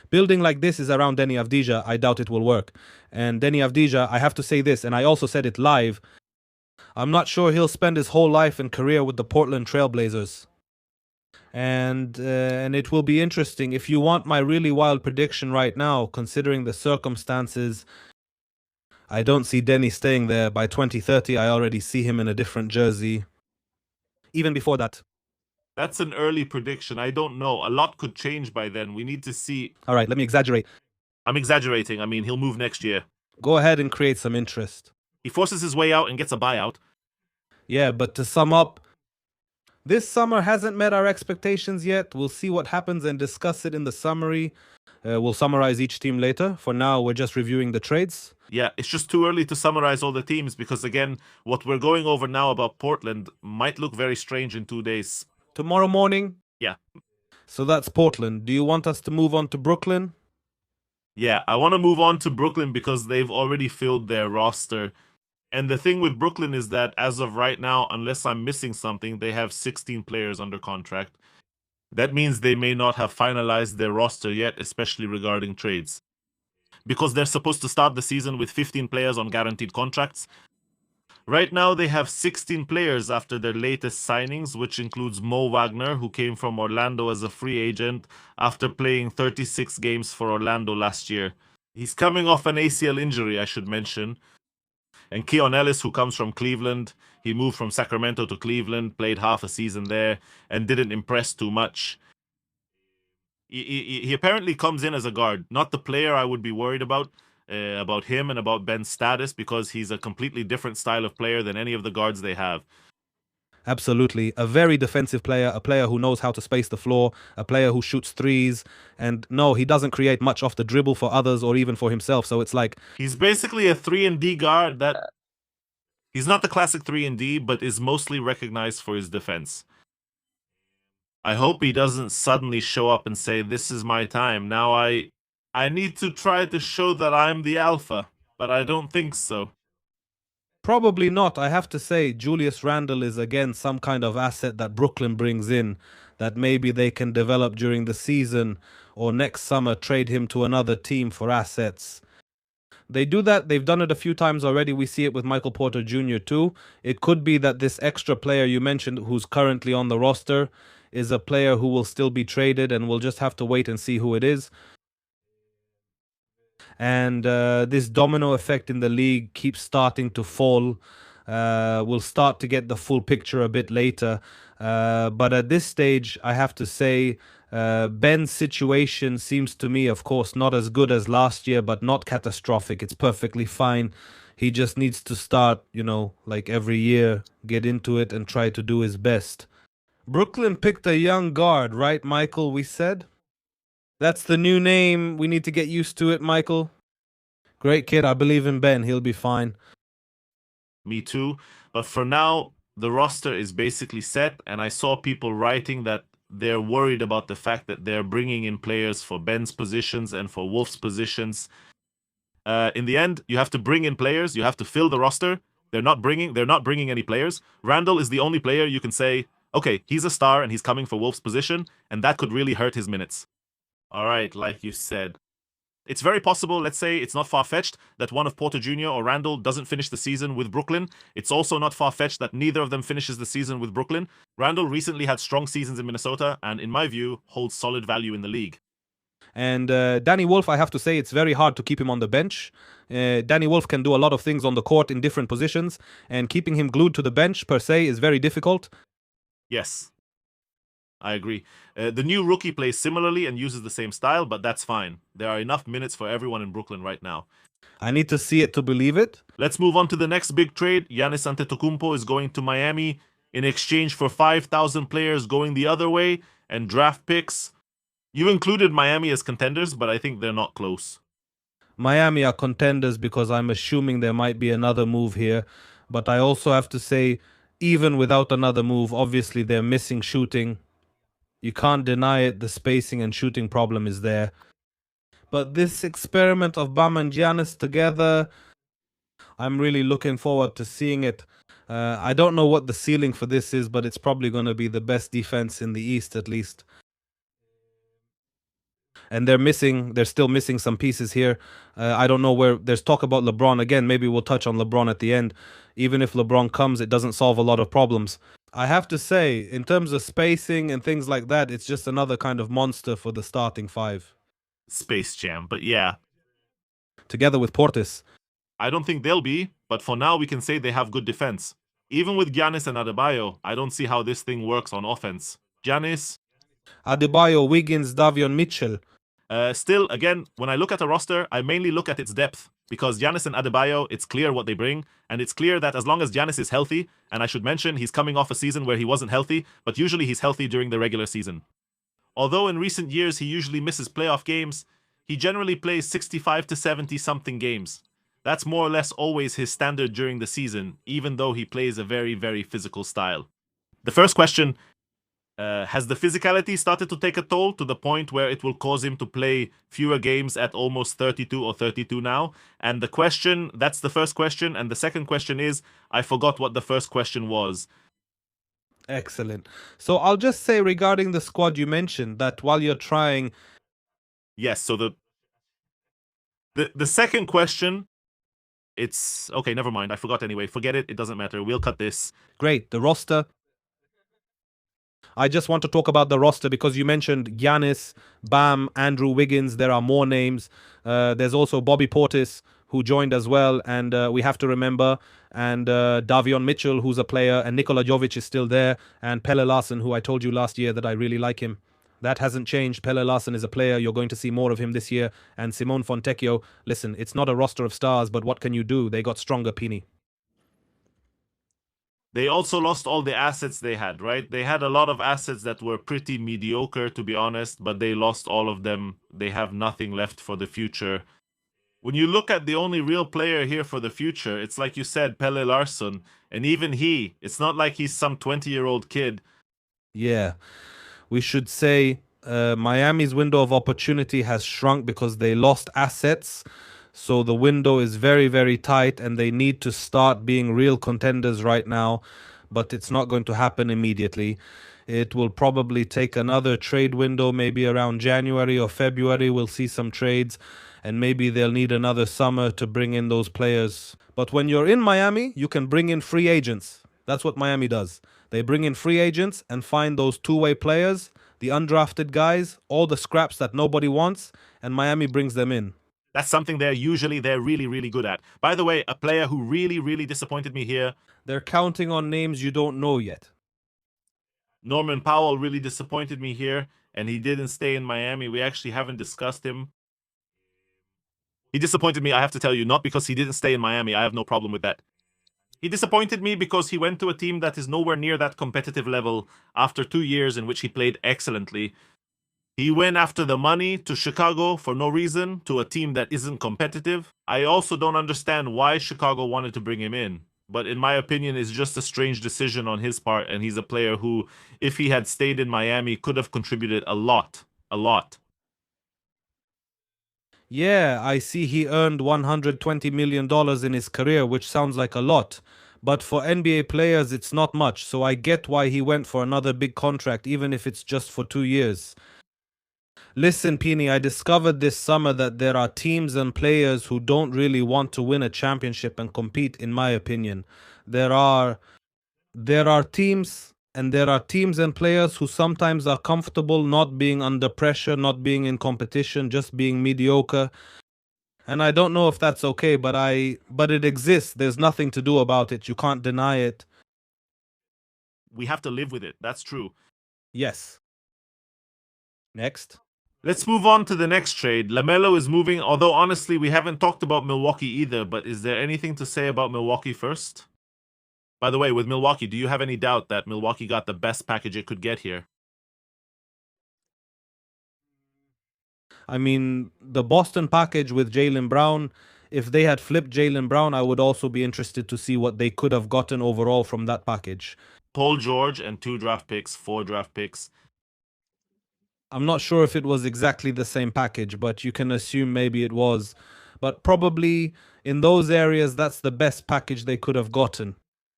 [SPEAKER 2] Building like this is around Denny Avdija, I doubt it will work. And Denny Avdija, I have to say this, and I also said it live, I'm not sure he'll spend his whole life and career with the Portland Trailblazers. And it will be interesting. If you want my really wild prediction right now, considering the circumstances, I don't see Denny staying there. By 2030, I already see him in a different jersey. Even before that.
[SPEAKER 1] That's an early prediction. I don't know. A lot could change by then. We need to see.
[SPEAKER 2] All right, let me exaggerate.
[SPEAKER 1] I'm exaggerating. I mean, he'll move next year.
[SPEAKER 2] Go ahead and create some interest.
[SPEAKER 1] He forces his way out and gets a buyout.
[SPEAKER 2] Yeah, but to sum up, this summer hasn't met our expectations yet. We'll see what happens and discuss it in the summary. We'll summarize each team later. For now, we're just reviewing the trades.
[SPEAKER 1] Yeah, it's just too early to summarize all the teams because, again, what we're going over now about Portland might look very strange in 2 days.
[SPEAKER 2] Tomorrow morning?
[SPEAKER 1] Yeah.
[SPEAKER 2] So that's Portland. Do you want us to move on to Brooklyn?
[SPEAKER 1] Yeah, I want to move on to Brooklyn because they've already filled their roster. And the thing with Brooklyn is that as of right now, unless I'm missing something, they have 16 players under contract. That means they may not have finalized their roster yet, especially regarding trades. Because they're supposed to start the season with 15 players on guaranteed contracts. Right now, they have 16 players after their latest signings, which includes Mo Wagner, who came from Orlando as a free agent after playing 36 games for Orlando last year. He's coming off an ACL injury, I should mention. And Keon Ellis, who comes from Cleveland, he moved from Sacramento to Cleveland, played half a season there, and didn't impress too much. He apparently comes in as a guard, not the player I would be worried about him and about Ben's status, because he's a completely different style of player than any of the guards they have.
[SPEAKER 2] Absolutely. A very defensive player, a player who knows how to space the floor, a player who shoots threes. And no, he doesn't create much off the dribble for others or even for himself. So it's like...
[SPEAKER 1] He's basically a 3-and-D guard that... He's not the classic 3-and-D, but is mostly recognized for his defense. I hope he doesn't suddenly show up and say, this is my time. Now I need to try to show that I'm the alpha, but I don't think so.
[SPEAKER 2] Probably not. I have to say, Julius Randle is again some kind of asset that Brooklyn brings in that maybe they can develop during the season or next summer trade him to another team for assets. They do that. They've done it a few times already. We see it with Michael Porter Jr. too. It could be that this extra player you mentioned, who's currently on the roster, is a player who will still be traded, and we'll just have to wait and see who it is. And this domino effect in the league keeps starting to fall. We'll start to get the full picture a bit later. But at this stage, I have to say, Ben's situation seems to me, of course, not as good as last year, but not catastrophic. It's perfectly fine. He just needs to start, like every year, get into it and try to do his best. Brooklyn picked a young guard, right, Michael, we said? That's the new name. We need to get used to it, Michael. Great kid. I believe in Ben. He'll be fine.
[SPEAKER 1] Me too. But for now, the roster is basically set, and I saw people writing that they're worried about the fact that they're bringing in players for Ben's positions and for Wolf's positions. In the end, you have to bring in players. You have to fill the roster. They're not bringing any players. Randall is the only player you can say, okay, he's a star and he's coming for Wolf's position, and that could really hurt his minutes. All right, like you said. It's very possible, let's say it's not far-fetched, that one of Porter Jr. or Randall doesn't finish the season with Brooklyn. It's also not far-fetched that neither of them finishes the season with Brooklyn. Randall recently had strong seasons in Minnesota and, in my view, holds solid value in the league.
[SPEAKER 2] And Danny Wolf, I have to say, it's very hard to keep him on the bench. Danny Wolf can do a lot of things on the court in different positions, and keeping him glued to the bench, per se, is very difficult.
[SPEAKER 1] Yes, I agree. The new rookie plays similarly and uses the same style, but that's fine. There are enough minutes for everyone in Brooklyn right now.
[SPEAKER 2] I need to see it to believe it.
[SPEAKER 1] Let's move on to the next big trade. Giannis Antetokounmpo is going to Miami in exchange for 5,000 players going the other way and draft picks. You included Miami as contenders, but I think they're not close.
[SPEAKER 2] Miami are contenders because I'm assuming there might be another move here. But I also have to say, even without another move, obviously they're missing shooting. You can't deny it. The spacing and shooting problem is there. But this experiment of Bam and Giannis together, I'm really looking forward to seeing it. I don't know what the ceiling for this is, but it's probably going to be the best defense in the East, at least. And they're still missing some pieces here. I don't know where. There's talk about LeBron again. Maybe we'll touch on LeBron at the end. Even if LeBron comes, it doesn't solve a lot of problems. I have to say, in terms of spacing and things like that, it's just another kind of monster for the starting five.
[SPEAKER 1] Space Jam, but yeah.
[SPEAKER 2] Together with Portis.
[SPEAKER 1] I don't think they'll be, but for now we can say they have good defense. Even with Giannis and Adebayo, I don't see how this thing works on offense. Giannis,
[SPEAKER 2] Adebayo, Wiggins, Davion Mitchell.
[SPEAKER 1] Still, again, when I look at a roster, I mainly look at its depth. Because Giannis and Adebayo, it's clear what they bring, and it's clear that as long as Giannis is healthy, and I should mention he's coming off a season where he wasn't healthy, but usually he's healthy during the regular season. Although in recent years he usually misses playoff games, he generally plays 65 to 70 something games. That's more or less always his standard during the season, even though he plays a very, very physical style. The first question, has the physicality started to take a toll to the point where it will cause him to play fewer games at almost 32 or 32 now? And the question, that's the first question. And the second question is, I forgot what the first question was.
[SPEAKER 2] Excellent. So I'll just say regarding the squad you mentioned that while you're trying...
[SPEAKER 1] Yes, so the second question, it's... Okay, never mind. I forgot anyway. Forget it. It doesn't matter. We'll cut this.
[SPEAKER 2] Great. The roster... I just want to talk about the roster because you mentioned Giannis, Bam, Andrew Wiggins. There are more names. There's also Bobby Portis, who joined as well. And we have to remember, and Davion Mitchell, who's a player, and Nikola Jovic is still there, and Pelle Larsson, who I told you last year that I really like him. That hasn't changed. Pelle Larsson is a player. You're going to see more of him this year. And Simone Fontecchio, listen, it's not a roster of stars, but what can you do? They got stronger, Pini.
[SPEAKER 1] They also lost all the assets they had, right? They had a lot of assets that were pretty mediocre, to be honest, but they lost all of them. They have nothing left for the future. When you look at the only real player here for the future, it's like you said, Pelle Larsson. And even he, it's not like he's some 20-year-old kid.
[SPEAKER 2] Yeah. We should say Miami's window of opportunity has shrunk because they lost assets. So the window is very, very tight and they need to start being real contenders right now. But it's not going to happen immediately. It will probably take another trade window, maybe around January or February. We'll see some trades, and maybe they'll need another summer to bring in those players. But when you're in Miami, you can bring in free agents. That's what Miami does. They bring in free agents and find those two-way players, the undrafted guys, all the scraps that nobody wants, and Miami brings them in.
[SPEAKER 1] That's something they're really, really good at. By the way, a player who really, really disappointed me here,
[SPEAKER 2] They're counting on names you don't know yet.
[SPEAKER 1] Norman Powell really disappointed me here, and he didn't stay in Miami. We actually haven't discussed him. He disappointed me, I have to tell you, not because he didn't stay in Miami. I have no problem with that. He disappointed me because he went to a team that is nowhere near that competitive level after 2 years in which he played excellently. He went after the money to Chicago for no reason, to a team that isn't competitive. I also don't understand why Chicago wanted to bring him in. But in my opinion, it's just a strange decision on his part, and he's a player who, if he had stayed in Miami, could have contributed a lot. A lot.
[SPEAKER 2] Yeah, I see he earned $120 million in his career, which sounds like a lot. But for NBA players, it's not much. So I get why he went for another big contract, even if it's just for 2 years. Listen, Pini, I discovered this summer that there are teams and players who don't really want to win a championship and compete, in my opinion. There are teams and players who sometimes are comfortable not being under pressure, not being in competition, just being mediocre. And I don't know if that's okay, but it exists. There's nothing to do about it. You can't deny it.
[SPEAKER 1] We have to live with it. That's true.
[SPEAKER 2] Yes. Next.
[SPEAKER 1] Let's move on to the next trade. LaMelo is moving, although honestly, we haven't talked about Milwaukee either, but is there anything to say about Milwaukee first? By the way, with Milwaukee, do you have any doubt that Milwaukee got the best package it could get here?
[SPEAKER 2] I mean, the Boston package with Jaylen Brown, if they had flipped Jaylen Brown, I would also be interested to see what they could have gotten overall from that package.
[SPEAKER 1] Paul George and 2 draft picks, 4 draft picks.
[SPEAKER 2] I'm not sure if it was exactly the same package, but you can assume maybe it was. But probably in those areas, that's the best package they could have gotten.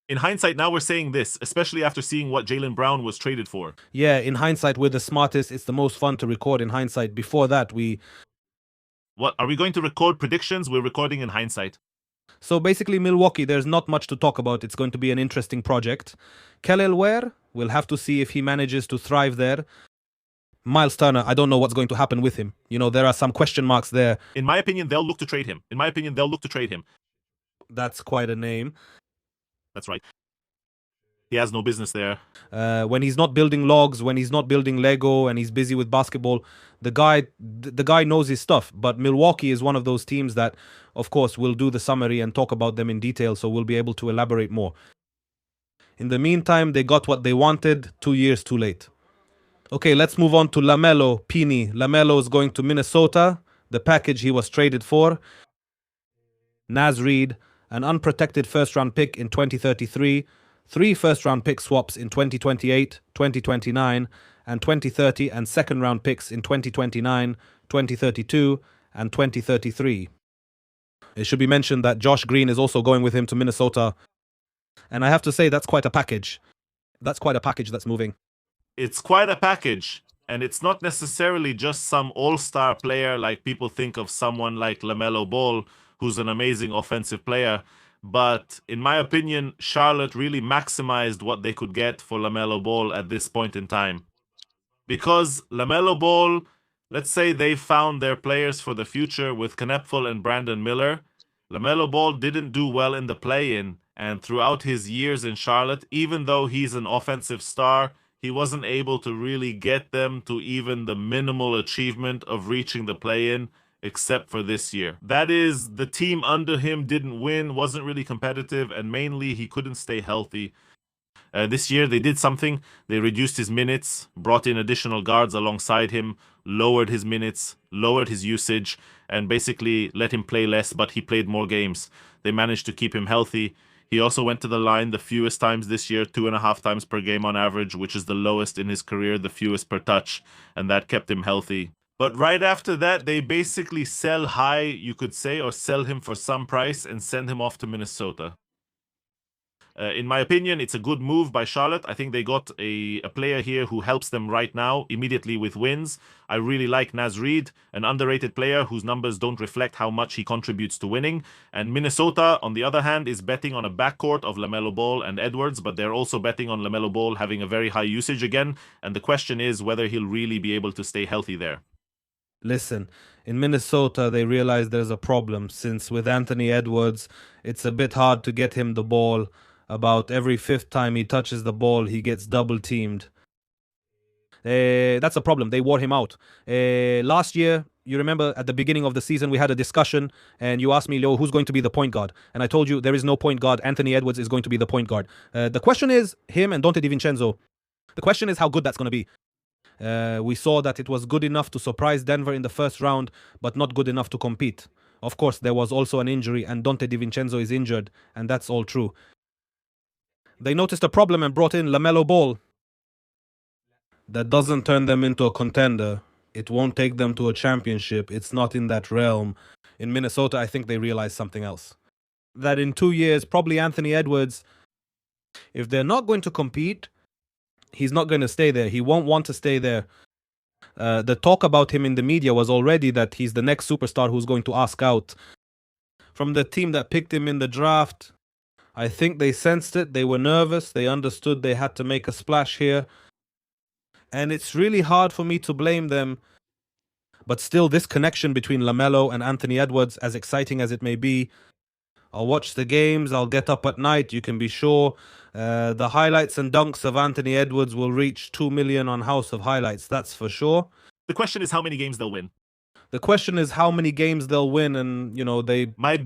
[SPEAKER 1] In hindsight, now we're saying this, especially after seeing what Jaylen Brown was traded for.
[SPEAKER 2] Yeah, in hindsight, we're the smartest. It's the most fun to record in hindsight. Before that,
[SPEAKER 1] What, are we going to record predictions? We're recording in hindsight.
[SPEAKER 2] So basically, Milwaukee, there's not much to talk about. It's going to be an interesting project. Kelly Ware, we'll have to see if he manages to thrive there. Miles Turner, I don't know what's going to happen with him. You know, there are some question marks there.
[SPEAKER 1] In my opinion, they'll look to trade him.
[SPEAKER 2] That's quite a name.
[SPEAKER 1] That's right. He has no business there.
[SPEAKER 2] When he's not building logs, when he's not building Lego, and he's busy with basketball, the guy knows his stuff. But Milwaukee is one of those teams that, of course, will do the summary and talk about them in detail, so we'll be able to elaborate more. In the meantime, they got what they wanted 2 years too late. Okay, let's move on to LaMelo. Pini. LaMelo is going to Minnesota. The package he was traded for: Naz Reid, an unprotected first-round pick in 2033, 3 first-round pick swaps in 2028, 2029, and 2030, and second-round picks in 2029, 2032, and 2033. It should be mentioned that Josh Green is also going with him to Minnesota. And I have to say, that's quite a package. That's quite a package that's moving.
[SPEAKER 1] It's quite a package, and it's not necessarily just some all-star player like people think of someone like LaMelo Ball, who's an amazing offensive player. But in my opinion, Charlotte really maximized what they could get for LaMelo Ball at this point in time. Because LaMelo Ball, let's say they found their players for the future with Knepfel and Brandon Miller. LaMelo Ball didn't do well in the play-in, and throughout his years in Charlotte, even though he's an offensive star, he wasn't able to really get them to even the minimal achievement of reaching the play-in, except for this year. That is, the team under him didn't win, wasn't really competitive, and mainly he couldn't stay healthy. This year they did something. They reduced his minutes, brought in additional guards alongside him, lowered his minutes, lowered his usage, and basically let him play less, but he played more games. They managed to keep him healthy. He also went to the line the fewest times this year, 2.5 times per game on average, which is the lowest in his career, the fewest per touch, and that kept him healthy. But right after that, they basically sell high, you could say, or sell him for some price and send him off to Minnesota. In my opinion, it's a good move by Charlotte. I think they got a player here who helps them right now, immediately with wins. I really like Naz Reid, an underrated player whose numbers don't reflect how much he contributes to winning. And Minnesota, on the other hand, is betting on a backcourt of LaMelo Ball and Edwards, but they're also betting on LaMelo Ball having a very high usage again. And the question is whether he'll really be able to stay healthy there.
[SPEAKER 2] Listen, in Minnesota, they realize there's a problem since with Anthony Edwards, it's a bit hard to get him the ball. About every fifth time he touches the ball, he gets double teamed. That's a problem. They wore him out. Last year, you remember at the beginning of the season, we had a discussion and you asked me, Leo, who's going to be the point guard? And I told you there is no point guard. Anthony Edwards is going to be the point guard. The question is him and Donte DiVincenzo. The question is how good that's going to be. We saw that it was good enough to surprise Denver in the first round, but not good enough to compete. Of course, there was also an injury, and Donte DiVincenzo is injured, and that's all true. They noticed a problem and brought in LaMelo Ball. That doesn't turn them into a contender. It won't take them to a championship. It's not in that realm. In Minnesota, I think they realized something else. That in 2 years, probably Anthony Edwards, if they're not going to compete, he's not going to stay there. He won't want to stay there. The talk about him in the media was already that he's the next superstar who's going to ask out. From the team that picked him in the draft, I think they sensed it. They were nervous. They understood they had to make a splash here. And it's really hard for me to blame them. But still, this connection between LaMelo and Anthony Edwards, as exciting as it may be, I'll watch the games. I'll get up at night. You can be sure. The highlights and dunks of Anthony Edwards will reach 2 million on House of Highlights. That's for sure.
[SPEAKER 1] The question is how many games they'll win.
[SPEAKER 2] The question is how many games they'll win, and
[SPEAKER 1] My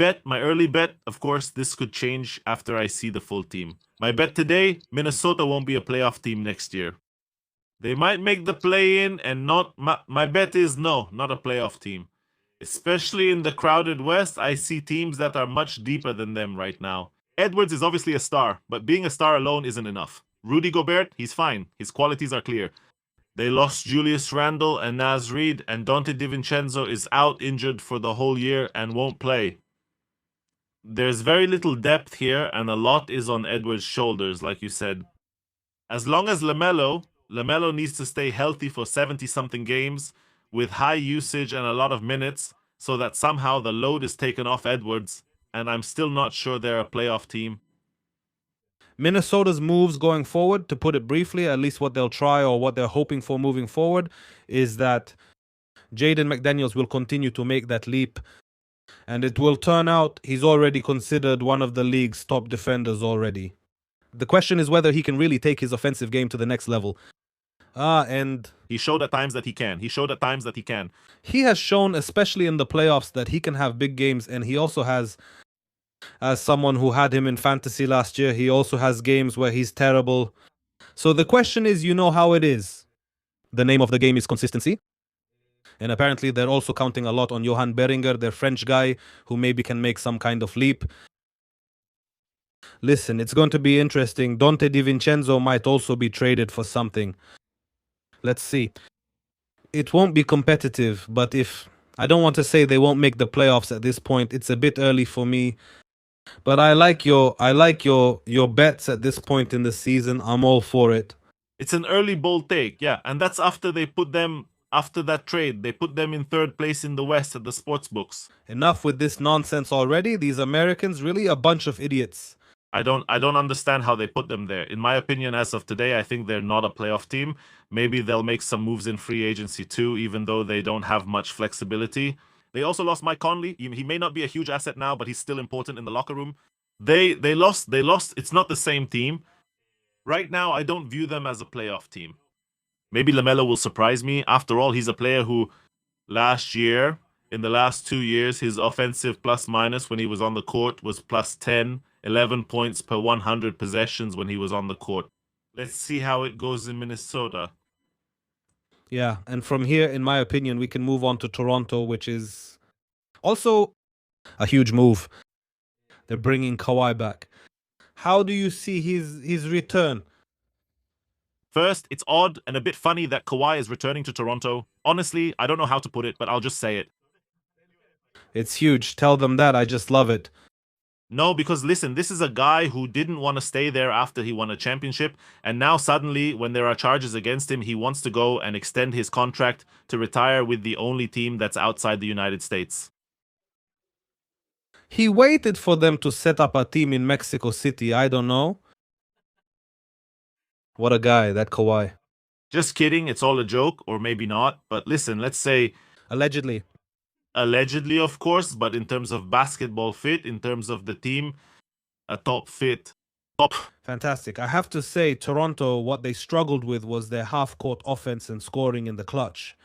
[SPEAKER 1] early bet, of course, this could change after I see the full team. My bet today, Minnesota won't be a playoff team next year. They might make the play-in and not... My bet is no, not a playoff team. Especially in the crowded West, I see teams that are much deeper than them right now. Edwards is obviously a star, but being a star alone isn't enough. Rudy Gobert, he's fine. His qualities are clear. They lost Julius Randle and Naz Reid, and Donte DiVincenzo is out injured for the whole year and won't play. There's very little depth here, and a lot is on Edwards' shoulders, like you said. As long as LaMelo needs to stay healthy for 70-something games, with high usage and a lot of minutes, so that somehow the load is taken off Edwards, and I'm still not sure they're a playoff team.
[SPEAKER 2] Minnesota's moves going forward, to put it briefly, at least what they'll try or what they're hoping for moving forward, is that Jaden McDaniels will continue to make that leap. And it will turn out he's already considered one of the league's top defenders already. The question is whether he can really take his offensive game to the next level. And
[SPEAKER 1] he showed at times that he can.
[SPEAKER 2] He has shown, especially in the playoffs, that he can have big games, and he also has, as someone who had him in fantasy last year, he also has games where he's terrible. So the question is, you know how it is. The name of the game is consistency. And apparently they're also counting a lot on Johan Beringer, their French guy, who maybe can make some kind of leap. Listen, it's going to be interesting. Donte DiVincenzo might also be traded for something. Let's see. It won't be competitive, but I don't want to say they won't make the playoffs at this point. It's a bit early for me. But I like your bets at this point in the season. I'm all for it.
[SPEAKER 1] It's an early bold take, yeah. And that's after after that trade, they put them in third place in the West at the sports books.
[SPEAKER 2] Enough with this nonsense already. These Americans, really a bunch of idiots.
[SPEAKER 1] I don't understand how they put them there. In my opinion, as of today, I think they're not a playoff team. Maybe they'll make some moves in free agency too, even though they don't have much flexibility. They also lost Mike Conley. He may not be a huge asset now, but he's still important in the locker room. They lost. It's not the same team. Right now, I don't view them as a playoff team. Maybe LaMelo will surprise me. After all, he's a player who last year, in the last 2 years, his offensive plus-minus when he was on the court was plus 10, 11 points per 100 possessions when he was on the court. Let's see how it goes in Minnesota.
[SPEAKER 2] Yeah, and from here, in my opinion, we can move on to Toronto, which is also a huge move. They're bringing Kawhi back. How do you see his return?
[SPEAKER 1] First, it's odd and a bit funny that Kawhi is returning to Toronto. Honestly, I don't know how to put it, but I'll just say it.
[SPEAKER 2] It's huge. Tell them that. I just love it.
[SPEAKER 1] No, because listen, this is a guy who didn't want to stay there after he won a championship. And now suddenly, when there are charges against him, he wants to go and extend his contract to retire with the only team that's outside the United States.
[SPEAKER 2] He waited for them to set up a team in Mexico City. I don't know. What a guy, that Kawhi.
[SPEAKER 1] Just kidding, it's all a joke, or maybe not. But listen, let's say
[SPEAKER 2] Allegedly.
[SPEAKER 1] allegedly, of course, but in terms of basketball fit, in terms of the team, a top fit. Top.
[SPEAKER 2] Fantastic. I have to say, Toronto, what they struggled with was their half-court offense and scoring in the clutch.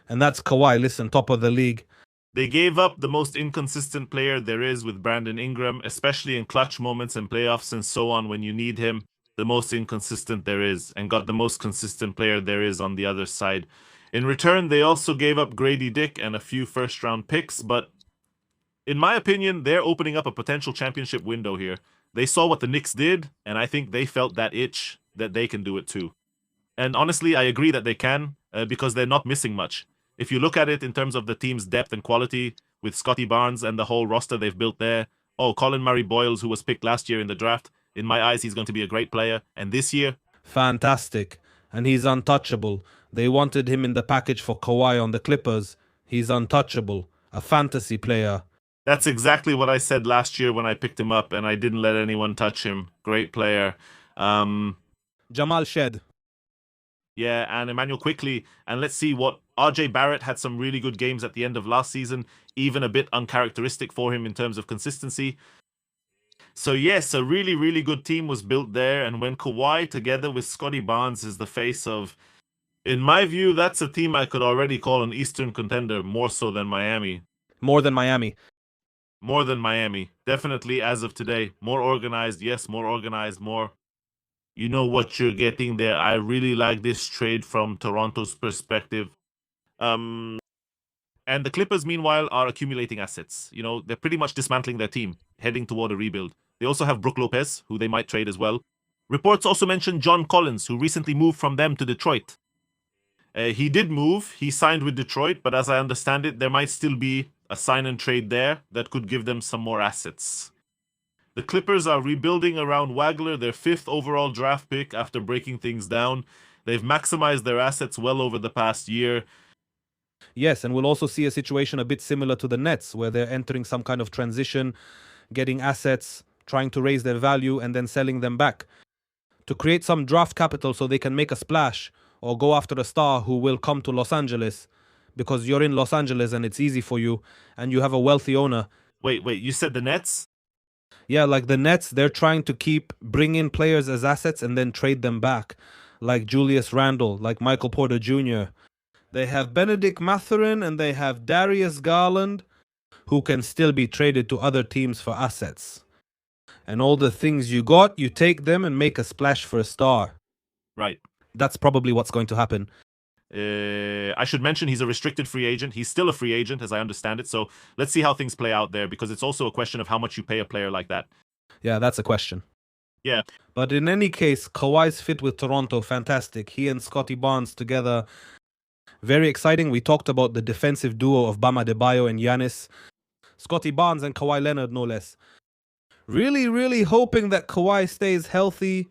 [SPEAKER 2] And that's Kawhi, listen, top of the league.
[SPEAKER 1] They gave up the most inconsistent player there is with Brandon Ingram, especially in clutch moments and playoffs and so on when you need him. The most inconsistent there is, and got the most consistent player there is on the other side. In return, they also gave up Grady Dick and a few first round picks, but in my opinion, they're opening up a potential championship window here. They saw what the Knicks did, and I think they felt that itch that they can do it too. And honestly, I agree that they can because they're not missing much. If you look at it in terms of the team's depth and quality with Scotty Barnes and the whole roster they've built there, Colin Murray Boyles, who was picked last year in the draft, in my eyes, he's going to be a great player. And this year,
[SPEAKER 2] fantastic. And he's untouchable. They wanted him in the package for Kawhi on the Clippers. He's untouchable. A fantasy player.
[SPEAKER 1] That's exactly what I said last year when I picked him up, and I didn't let anyone touch him. Great player.
[SPEAKER 2] Jamal Shed.
[SPEAKER 1] Yeah, and Emmanuel quickly. And let's see what RJ Barrett had some really good games at the end of last season, even a bit uncharacteristic for him in terms of consistency. So yes, a really, really good team was built there. And when Kawhi together with Scotty Barnes is the face of, in my view, that's a team I could already call an Eastern contender more so than Miami.
[SPEAKER 2] More than Miami.
[SPEAKER 1] More than Miami. Definitely as of today. More organized. Yes, more organized. More. You know what you're getting there. I really like this trade from Toronto's perspective. And the Clippers, meanwhile, are accumulating assets. You know, they're pretty much dismantling their team, heading toward a rebuild. They also have Brook Lopez, who they might trade as well. Reports also mention John Collins, who recently moved from them to Detroit. He did move. He signed with Detroit, but as I understand it, there might still be a sign and trade there that could give them some more assets. The Clippers are rebuilding around Wagler, their 5th overall draft pick after breaking things down. They've maximized their assets well over the past year.
[SPEAKER 2] Yes, and we'll also see a situation a bit similar to the Nets, where they're entering some kind of transition, getting assets, trying to raise their value, and then selling them back to create some draft capital so they can make a splash or go after a star who will come to Los Angeles because you're in Los Angeles and it's easy for you and you have a wealthy owner.
[SPEAKER 1] Wait, you said the Nets?
[SPEAKER 2] Yeah, like the Nets, they're trying to bring in players as assets and then trade them back, like Julius Randle, like Michael Porter Jr. They have Benedict Mathurin and they have Darius Garland, who can still be traded to other teams for assets. And all the things you got, you take them and make a splash for a star.
[SPEAKER 1] Right.
[SPEAKER 2] That's probably what's going to happen.
[SPEAKER 1] I should mention he's a restricted free agent. He's still a free agent, as I understand it. So let's see how things play out there, because it's also a question of how much you pay a player like that.
[SPEAKER 2] Yeah, that's a question.
[SPEAKER 1] Yeah.
[SPEAKER 2] But in any case, Kawhi's fit with Toronto, fantastic. He and Scotty Barnes together, very exciting. We talked about the defensive duo of Bam Adebayo and Giannis. Scotty Barnes and Kawhi Leonard, no less. Really, really hoping that Kawhi stays healthy,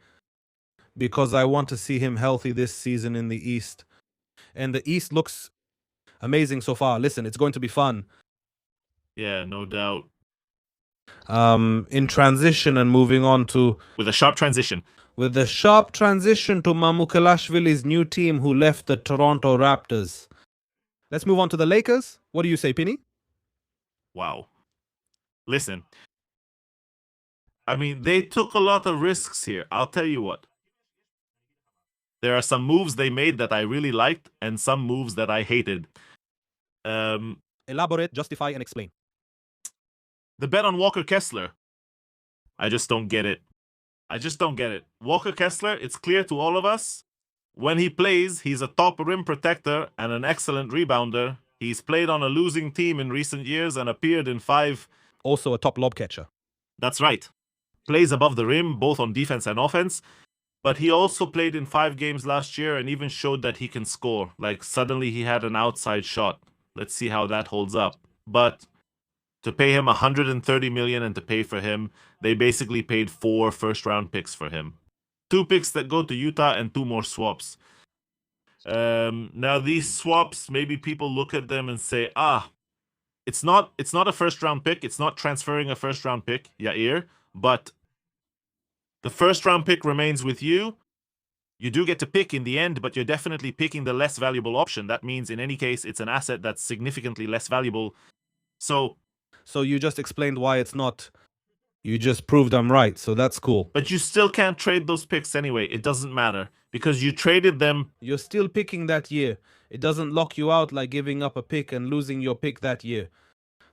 [SPEAKER 2] because I want to see him healthy this season in the East. And the East looks amazing so far. Listen, it's going to be fun.
[SPEAKER 1] Yeah, no doubt.
[SPEAKER 2] In transition and moving on to...
[SPEAKER 1] With a sharp transition.
[SPEAKER 2] With the sharp transition to Mamukelashvili's new team who left the Toronto Raptors. Let's move on to the Lakers. What do you say, Pinny?
[SPEAKER 1] Wow. Listen. I mean, they took a lot of risks here. I'll tell you what. There are some moves they made that I really liked and some moves that I hated.
[SPEAKER 2] Elaborate, justify, and explain.
[SPEAKER 1] The bet on Walker Kessler. I just don't get it. Walker Kessler, it's clear to all of us, when he plays, he's a top rim protector and an excellent rebounder. He's played on a losing team in recent years and appeared in 5.
[SPEAKER 2] Also a top lob catcher.
[SPEAKER 1] That's right. Plays above the rim, both on defense and offense. But he also played in 5 games last year and even showed that he can score. Like, suddenly he had an outside shot. Let's see how that holds up. But To pay him 130 million and to pay for him, they basically paid 4 first-round picks for him. 2 picks that go to Utah and 2 more swaps. Now these swaps, maybe people look at them and say, it's not a first-round pick. It's not transferring a first-round pick, Yair, but the first-round pick remains with you. You do get to pick in the end, but you're definitely picking the less valuable option. That means in any case, it's an asset that's significantly less valuable. So
[SPEAKER 2] you just explained why it's not. You just proved I'm right, so that's cool.
[SPEAKER 1] But you still can't trade those picks anyway. It doesn't matter because you traded them.
[SPEAKER 2] You're still picking that year. It doesn't lock you out like giving up a pick and losing your pick that year.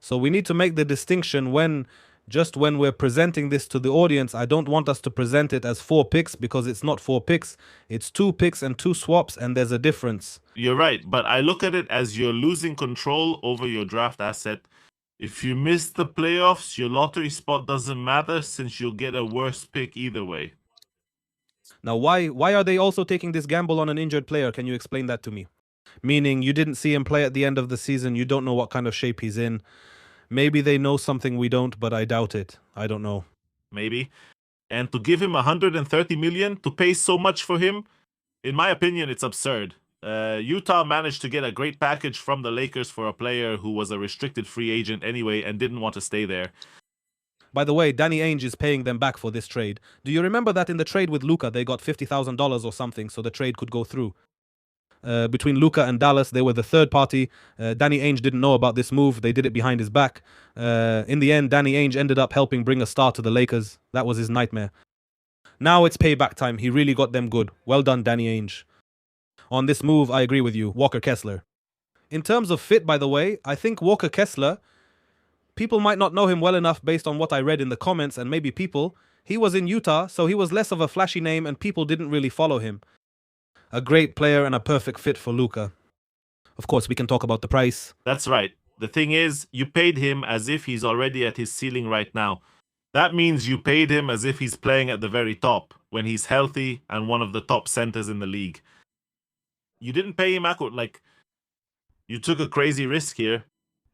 [SPEAKER 2] So we need to make the distinction when we're presenting this to the audience. I don't want us to present it as 4 picks because it's not 4 picks. It's 2 picks and 2 swaps, and there's a difference.
[SPEAKER 1] You're right, but I look at it as you're losing control over your draft asset. If you miss the playoffs, your lottery spot doesn't matter since you'll get a worse pick either way.
[SPEAKER 2] Now, why are they also taking this gamble on an injured player? Can you explain that to me? Meaning you didn't see him play at the end of the season. You don't know what kind of shape he's in. Maybe they know something we don't, but I doubt it. I don't know.
[SPEAKER 1] Maybe. And to give him 130 million, to pay so much for him, in my opinion, it's absurd. Utah managed to get a great package from the Lakers for a player who was a restricted free agent anyway and didn't want to stay there.
[SPEAKER 2] By the way, Danny Ainge is paying them back for this trade. Do you remember that in the trade with Luka, they got $50,000 or something so the trade could go through? Between Luka and Dallas, they were the third party. Danny Ainge didn't know about this move. They did it behind his back. In the end, Danny Ainge ended up helping bring a star to the Lakers. That was his nightmare. Now it's payback time. He really got them good. Well done, Danny Ainge. On this move, I agree with you. Walker Kessler. In terms of fit, by the way, I think Walker Kessler, people might not know him well enough based on what I read in the comments, and maybe he was in Utah, so he was less of a flashy name and people didn't really follow him. A great player and a perfect fit for Luka. Of course, we can talk about the price.
[SPEAKER 1] That's right. The thing is, you paid him as if he's already at his ceiling right now. That means you paid him as if he's playing at the very top, when he's healthy and one of the top centers in the league. You didn't pay him like you took a crazy risk here.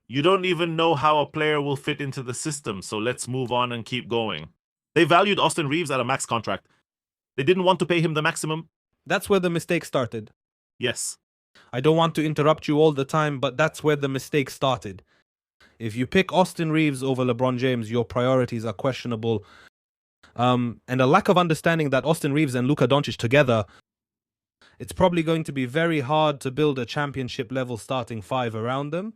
[SPEAKER 1] You don't even know how a player will fit into the system, so let's move on and keep going. They valued Austin Reeves at a max contract. They didn't want to pay him the maximum.
[SPEAKER 2] That's where the mistake started.
[SPEAKER 1] Yes.
[SPEAKER 2] I don't want to interrupt you all the time, but that's where the mistake started. If you pick Austin Reeves over LeBron James, your priorities are questionable. And a lack of understanding that Austin Reeves and Luka Doncic together, it's probably going to be very hard to build a championship level starting 5 around them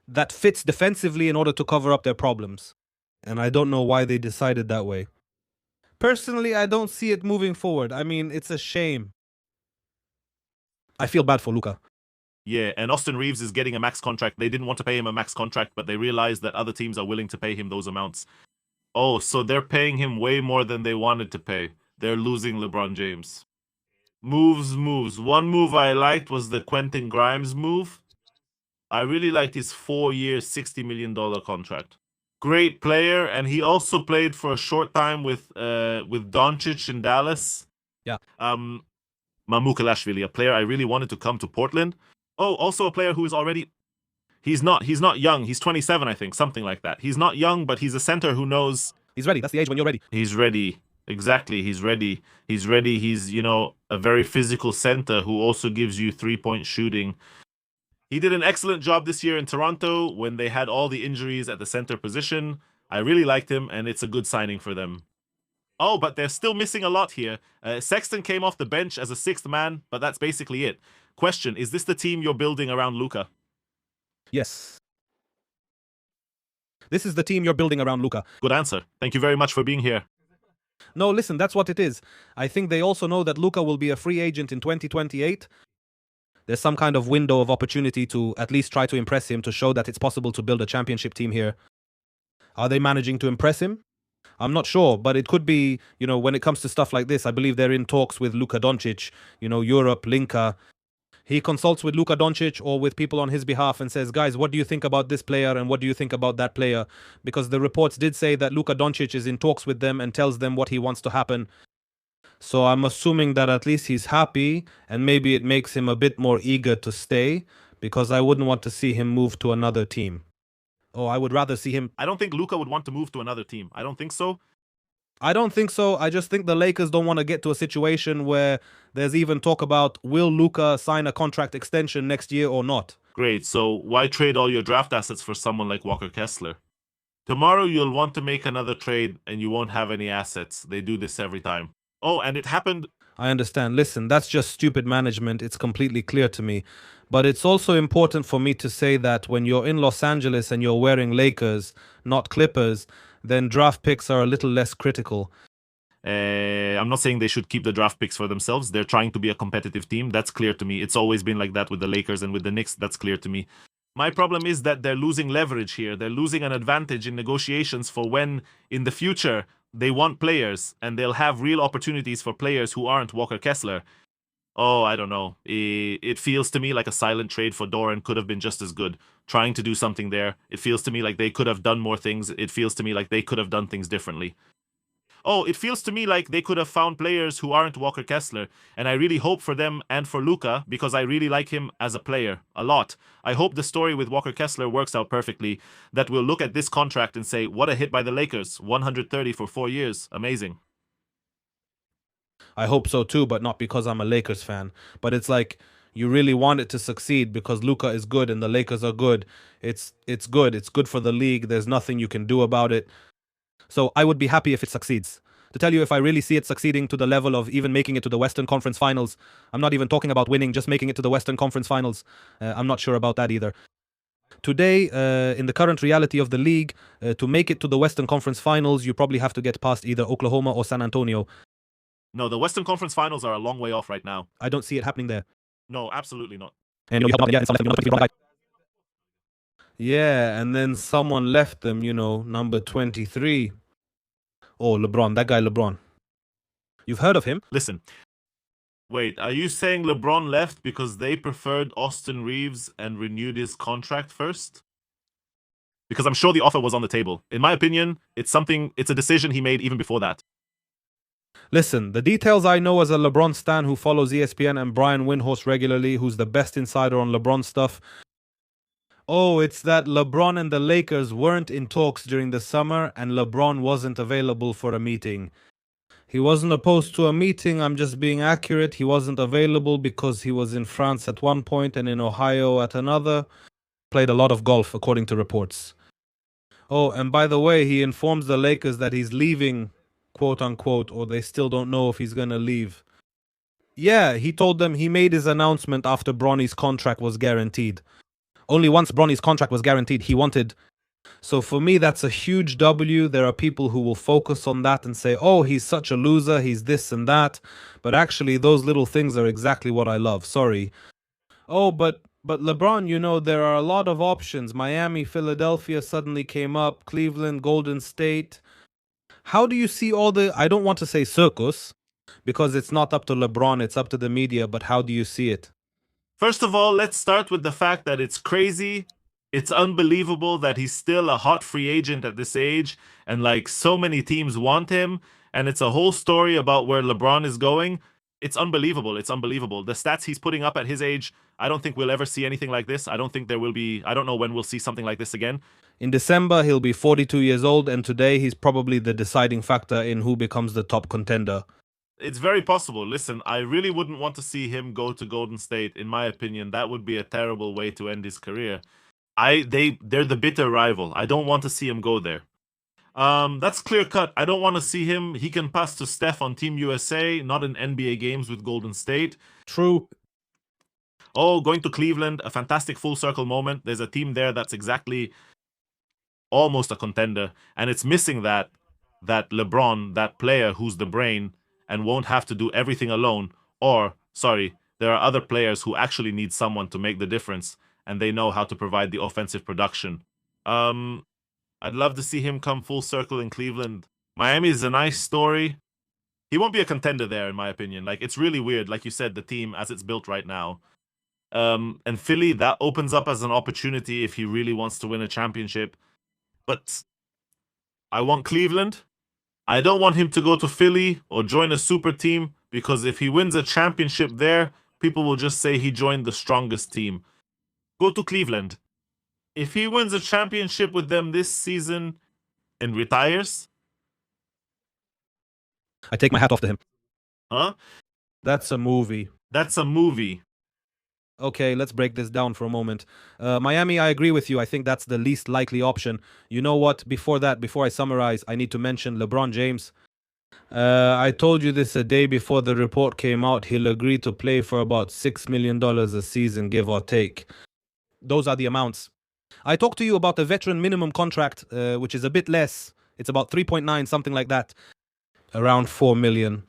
[SPEAKER 2] that fits defensively in order to cover up their problems. And I don't know why they decided that way. Personally, I don't see it moving forward. I mean, it's a shame. I feel bad for Luka.
[SPEAKER 1] Yeah, and Austin Reeves is getting a max contract. They didn't want to pay him a max contract, but they realized that other teams are willing to pay him those amounts. Oh, so they're paying him way more than they wanted to pay. They're losing LeBron James. Moves. One move I liked was the Quentin Grimes move. I really liked his 4-year, $60 million contract. Great player, and he also played for a short time with Doncic in Dallas.
[SPEAKER 2] Yeah.
[SPEAKER 1] Mamukelashvili, a player I really wanted to come to Portland. Oh, also a player who is already... He's not young. He's 27, I think, something like that. He's not young, but he's a center who knows...
[SPEAKER 2] He's ready. That's the age when you're ready.
[SPEAKER 1] He's ready. Exactly. He's ready. He's, a very physical center who also gives you 3-point shooting. He did an excellent job this year in Toronto when they had all the injuries at the center position. I really liked him, and it's a good signing for them. Oh, but they're still missing a lot here. Sexton came off the bench as a 6th man, but that's basically it. Question, is this the team you're building around Luka?
[SPEAKER 2] Yes. This is the team you're building around Luka.
[SPEAKER 1] Good answer. Thank you very much for being here.
[SPEAKER 2] No, listen, that's what it is. I think they also know that Luka will be a free agent in 2028. There's some kind of window of opportunity to at least try to impress him, to show that it's possible to build a championship team here. Are they managing to impress him? I'm not sure, but it could be, when it comes to stuff like this, I believe they're in talks with Luka Doncic, Europe, Linka. He consults with Luka Doncic or with people on his behalf and says, guys, what do you think about this player and what do you think about that player? Because the reports did say that Luka Doncic is in talks with them and tells them what he wants to happen. So I'm assuming that at least he's happy and maybe it makes him a bit more eager to stay, because I wouldn't want to see him move to another team. Oh, I would rather see him.
[SPEAKER 1] I don't think Luka would want to move to another team. I don't think so.
[SPEAKER 2] I don't think so. I just think the Lakers don't want to get to a situation where there's even talk about will Luka sign a contract extension next year or not.
[SPEAKER 1] Great. So why trade all your draft assets for someone like Walker Kessler? Tomorrow you'll want to make another trade and you won't have any assets. They do this every time. Oh, and it happened.
[SPEAKER 2] I understand. Listen, that's just stupid management. It's completely clear to me. But it's also important for me to say that when you're in Los Angeles and you're wearing Lakers, not Clippers, then draft picks are a little less critical.
[SPEAKER 1] I'm not saying they should keep the draft picks for themselves. They're trying to be a competitive team. That's clear to me. It's always been like that with the Lakers and with the Knicks. That's clear to me. My problem is that they're losing leverage here. They're losing an advantage in negotiations for when, in the future, they want players and they'll have real opportunities for players who aren't Walker Kessler. Oh, I don't know. It feels to me like a silent trade for Doran could have been just as good. Trying to do something there. It feels to me like they could have done more things. It feels to me like they could have done things differently. Oh, it feels to me like they could have found players who aren't Walker Kessler, and I really hope for them and for Luka because I really like him as a player a lot. I hope the story with Walker Kessler works out perfectly, that we'll look at this contract and say, what a hit by the Lakers, 130 for 4 years, amazing.
[SPEAKER 2] I hope so too, but not because I'm a Lakers fan. But it's like you really want it to succeed because Luka is good and the Lakers are good. It's good. It's good for the league. There's nothing you can do about it. So I would be happy if it succeeds. To tell you if I really see it succeeding to the level of even making it to the Western Conference Finals, I'm not even talking about winning, just making it to the Western Conference Finals. I'm not sure about that either. Today, in the current reality of the league, to make it to the Western Conference Finals, you probably have to get past either Oklahoma or San Antonio.
[SPEAKER 1] No, the Western Conference Finals are a long way off right now.
[SPEAKER 2] I don't see it happening there.
[SPEAKER 1] No, absolutely not.
[SPEAKER 2] Yeah, and then someone left them, number 23. Oh, LeBron, that guy LeBron. You've heard of him?
[SPEAKER 1] Listen. Wait, are you saying LeBron left because they preferred Austin Reeves and renewed his contract first? Because I'm sure the offer was on the table. In my opinion, it's a decision he made even before that.
[SPEAKER 2] Listen, the details I know as a LeBron stan who follows ESPN and Brian Windhorst regularly, who's the best insider on LeBron stuff. Oh, it's that LeBron and the Lakers weren't in talks during the summer and LeBron wasn't available for a meeting. He wasn't opposed to a meeting, I'm just being accurate. He wasn't available because he was in France at one point and in Ohio at another. Played a lot of golf, according to reports. Oh, and by the way, he informs the Lakers that he's leaving, quote unquote, or they still don't know if he's gonna leave. Yeah, he told them he made his announcement after Bronny's contract was guaranteed. Only once Bronny's contract was guaranteed, he wanted. So for me, that's a huge W. There are people who will focus on that and say, oh, he's such a loser, he's this and that. But actually, those little things are exactly what I love. Sorry. Oh, but LeBron, there are a lot of options. Miami, Philadelphia suddenly came up, Cleveland, Golden State. How do you see all the, I don't want to say circus, because it's not up to LeBron, it's up to the media, but how do you see it?
[SPEAKER 1] First of all, let's start with the fact that it's crazy. It's unbelievable that he's still a hot free agent at this age, and like so many teams want him, and it's a whole story about where LeBron is going. It's unbelievable. It's unbelievable. The stats he's putting up at his age, I don't think we'll ever see anything like this. I don't think there will be, I don't know when we'll see something like this again.
[SPEAKER 2] In December, he'll be 42 years old, and today he's probably the deciding factor in who becomes the top contender.
[SPEAKER 1] It's very possible. Listen, I really wouldn't want to see him go to Golden State. In my opinion, that would be a terrible way to end his career. They're the bitter rival. I don't want to see him go there. That's clear cut. I don't want to see him. He can pass to Steph on Team USA, not in NBA games with Golden State.
[SPEAKER 2] True.
[SPEAKER 1] Oh, going to Cleveland, a fantastic full circle moment. There's a team there that's exactly almost a contender, and it's missing that LeBron, that player who's the brain and won't have to do everything alone. Or, sorry, there are other players who actually need someone to make the difference, and they know how to provide the offensive production. I'd love to see him come full circle in Cleveland. Miami is a nice story. He won't be a contender there, in my opinion. Like, it's really weird, like you said, the team as it's built right now. And Philly, that opens up as an opportunity if he really wants to win a championship. But I want Cleveland. I don't want him to go to Philly or join a super team, because if he wins a championship there, people will just say he joined the strongest team. Go to Cleveland. If he wins a championship with them this season and retires,
[SPEAKER 2] I take my hat off to him.
[SPEAKER 1] huh?
[SPEAKER 2] That's a movie.
[SPEAKER 1] That's a movie.
[SPEAKER 2] Okay, let's break this down for a moment. Miami, I agree with you. I think that's the least likely option. You know what? Before that, before I summarize, I need to mention LeBron James. I told you this a day before the report came out. He'll agree to play for about $6 million a season, give or take. Those are the amounts. I talked to you about the veteran minimum contract, which is a bit less. It's about 3.9, something like that. Around 4 million.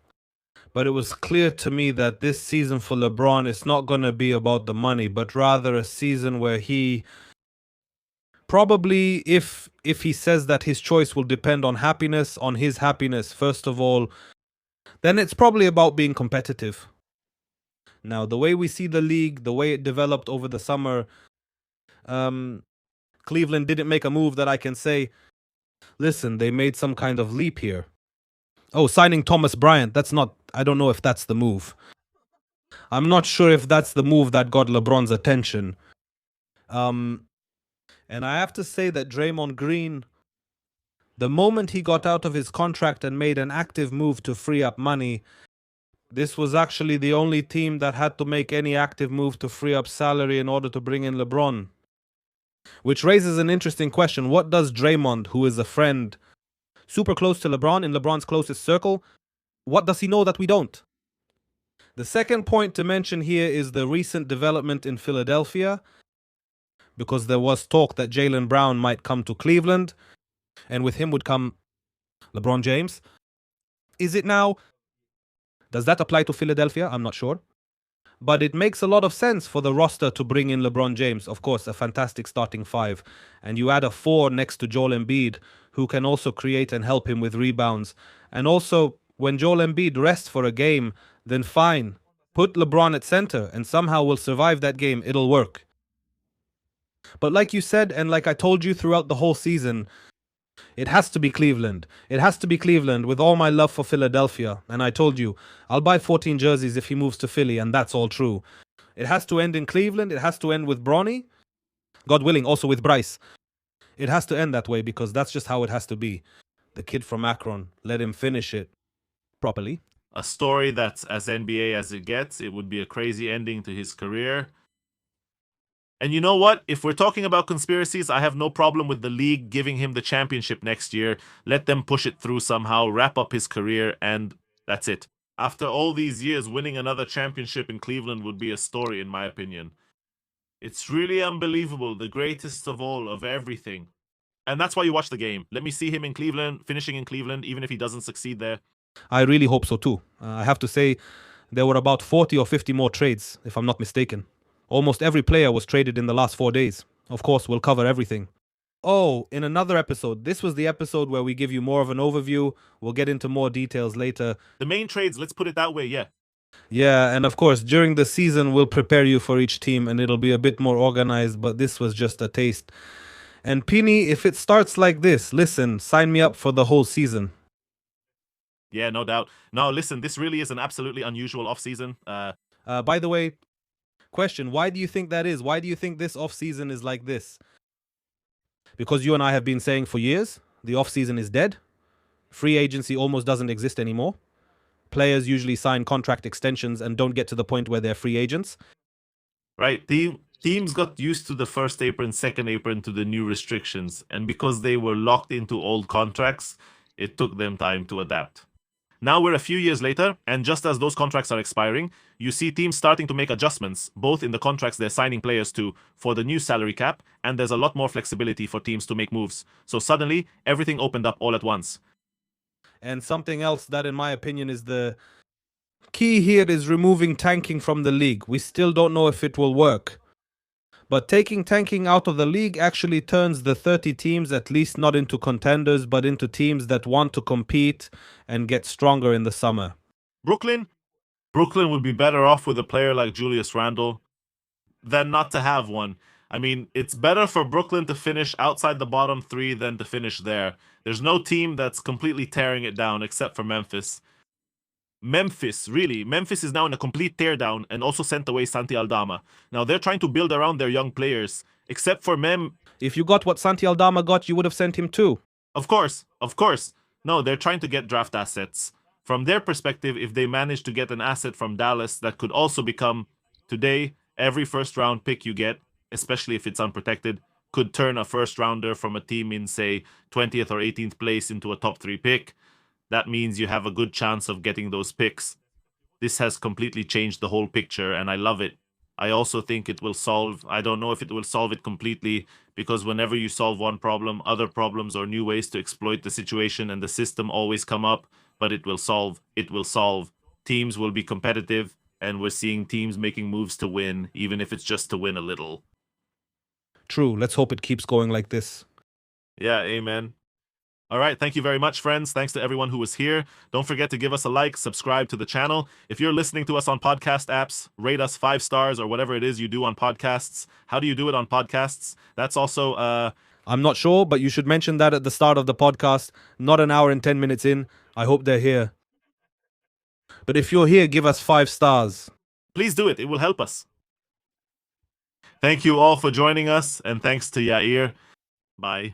[SPEAKER 2] But it was clear to me that this season for LeBron is not going to be about the money, but rather a season where he probably, if he says that his choice will depend on happiness, on his happiness first of all, then it's probably about being competitive. Now, the way we see the league, the way it developed over the summer, Cleveland didn't make a move that I can say, listen, they made some kind of leap here. Oh, signing Thomas Bryant, I don't know if that's the move. I'm not sure if that's the move that got LeBron's attention. And I have to say that Draymond Green, the moment he got out of his contract and made an active move to free up money, this was actually the only team that had to make any active move to free up salary in order to bring in LeBron. Which raises an interesting question. What does Draymond, who is a friend super close to LeBron, in LeBron's closest circle, what does he know that we don't? The second point to mention here is the recent development in Philadelphia, because there was talk that Jaylen Brown might come to Cleveland, and with him would come LeBron James. Is it now? Does that apply to Philadelphia? I'm not sure. But it makes a lot of sense for the roster to bring in LeBron James. Of course, a fantastic starting five. And you add a 4 next to Joel Embiid, who can also create and help him with rebounds. And also, when Joel Embiid rests for a game, then fine. Put LeBron at center and somehow we'll survive that game. It'll work. But like you said, and like I told you throughout the whole season, it has to be Cleveland. It has to be Cleveland with all my love for Philadelphia. And I told you, I'll buy 14 jerseys if he moves to Philly, and that's all true. It has to end in Cleveland. It has to end with Bronny. God willing, also with Bryce. It has to end that way because that's just how it has to be. The kid from Akron, let him finish it properly.
[SPEAKER 1] A story that's as NBA as it gets. It would be a crazy ending to his career. And you know what? If we're talking about conspiracies, I have no problem with the league giving him the championship next year. Let them push it through somehow, wrap up his career, and that's it. After all these years, winning another championship in Cleveland would be a story, in my opinion. It's really unbelievable, the greatest of all, of everything. And that's why you watch the game. Let me see him in Cleveland, finishing in Cleveland, even if he doesn't succeed there.
[SPEAKER 2] I really hope so too. I have to say, there were about 40 or 50 more trades, if I'm not mistaken. Almost every player was traded in the last 4 days. Of course, we'll cover everything. Oh, in another episode. This was the episode where we give you more of an overview. We'll get into more details later.
[SPEAKER 1] The main trades, let's put it that way, yeah.
[SPEAKER 2] Yeah, and of course, during the season, we'll prepare you for each team and it'll be a bit more organized, but this was just a taste. And Pini, if it starts like this, listen, sign me up for the whole season.
[SPEAKER 1] Yeah, no doubt. No, listen, this really is an absolutely unusual offseason.
[SPEAKER 2] By the way, question, why do you think that is? Why do you think this offseason is like this? Because you and I have been saying for years, the offseason is dead. Free agency almost doesn't exist anymore. Players usually sign contract extensions and don't get to the point where they're free agents.
[SPEAKER 1] Right. Teams got used to the first apron, second apron to the new restrictions. And because they were locked into old contracts, it took them time to adapt. Now we're a few years later, and just as those contracts are expiring, you see teams starting to make adjustments, both in the contracts they're signing players to for the new salary cap, and there's a lot more flexibility for teams to make moves. So suddenly, everything opened up all at once.
[SPEAKER 2] And something else that, in my opinion, is the key here is removing tanking from the league. We still don't know if it will work. But taking tanking out of the league actually turns the 30 teams at least not into contenders, but into teams that want to compete and get stronger in the summer.
[SPEAKER 1] Brooklyn would be better off with a player like Julius Randle than not to have one. I mean, it's better for Brooklyn to finish outside the bottom 3 than to finish there. There's no team that's completely tearing it down except for Memphis. Memphis is now in a complete teardown and also sent away Santi Aldama. Now they're trying to build around their young players, except for
[SPEAKER 2] If you got what Santi Aldama got, you would have sent him too.
[SPEAKER 1] Of course. No, they're trying to get draft assets. From their perspective, if they manage to get an asset from Dallas that could also become, today, every first round pick you get, especially if it's unprotected, could turn a first rounder from a team in, say, 20th or 18th place into a top 3 pick. That means you have a good chance of getting those picks. This has completely changed the whole picture, and I love it. I also think it will solve, I don't know if it will solve it completely, because whenever you solve one problem, other problems or new ways to exploit the situation and the system always come up, but it will solve. Teams will be competitive, and we're seeing teams making moves to win, even if it's just to win a little.
[SPEAKER 2] True, let's hope it keeps going like this.
[SPEAKER 1] Yeah, amen. All right, thank you very much, friends. Thanks to everyone who was here. Don't forget to give us a like, subscribe to the channel. If you're listening to us on podcast apps, rate us 5 stars or whatever it is you do on podcasts. How do you do it on podcasts? That's also
[SPEAKER 2] I'm not sure, but you should mention that at the start of the podcast, not an hour and 10 minutes in. I hope they're here. But if you're here, give us 5 stars.
[SPEAKER 1] Please do it. It will help us. Thank you all for joining us, and thanks to Yair. Bye.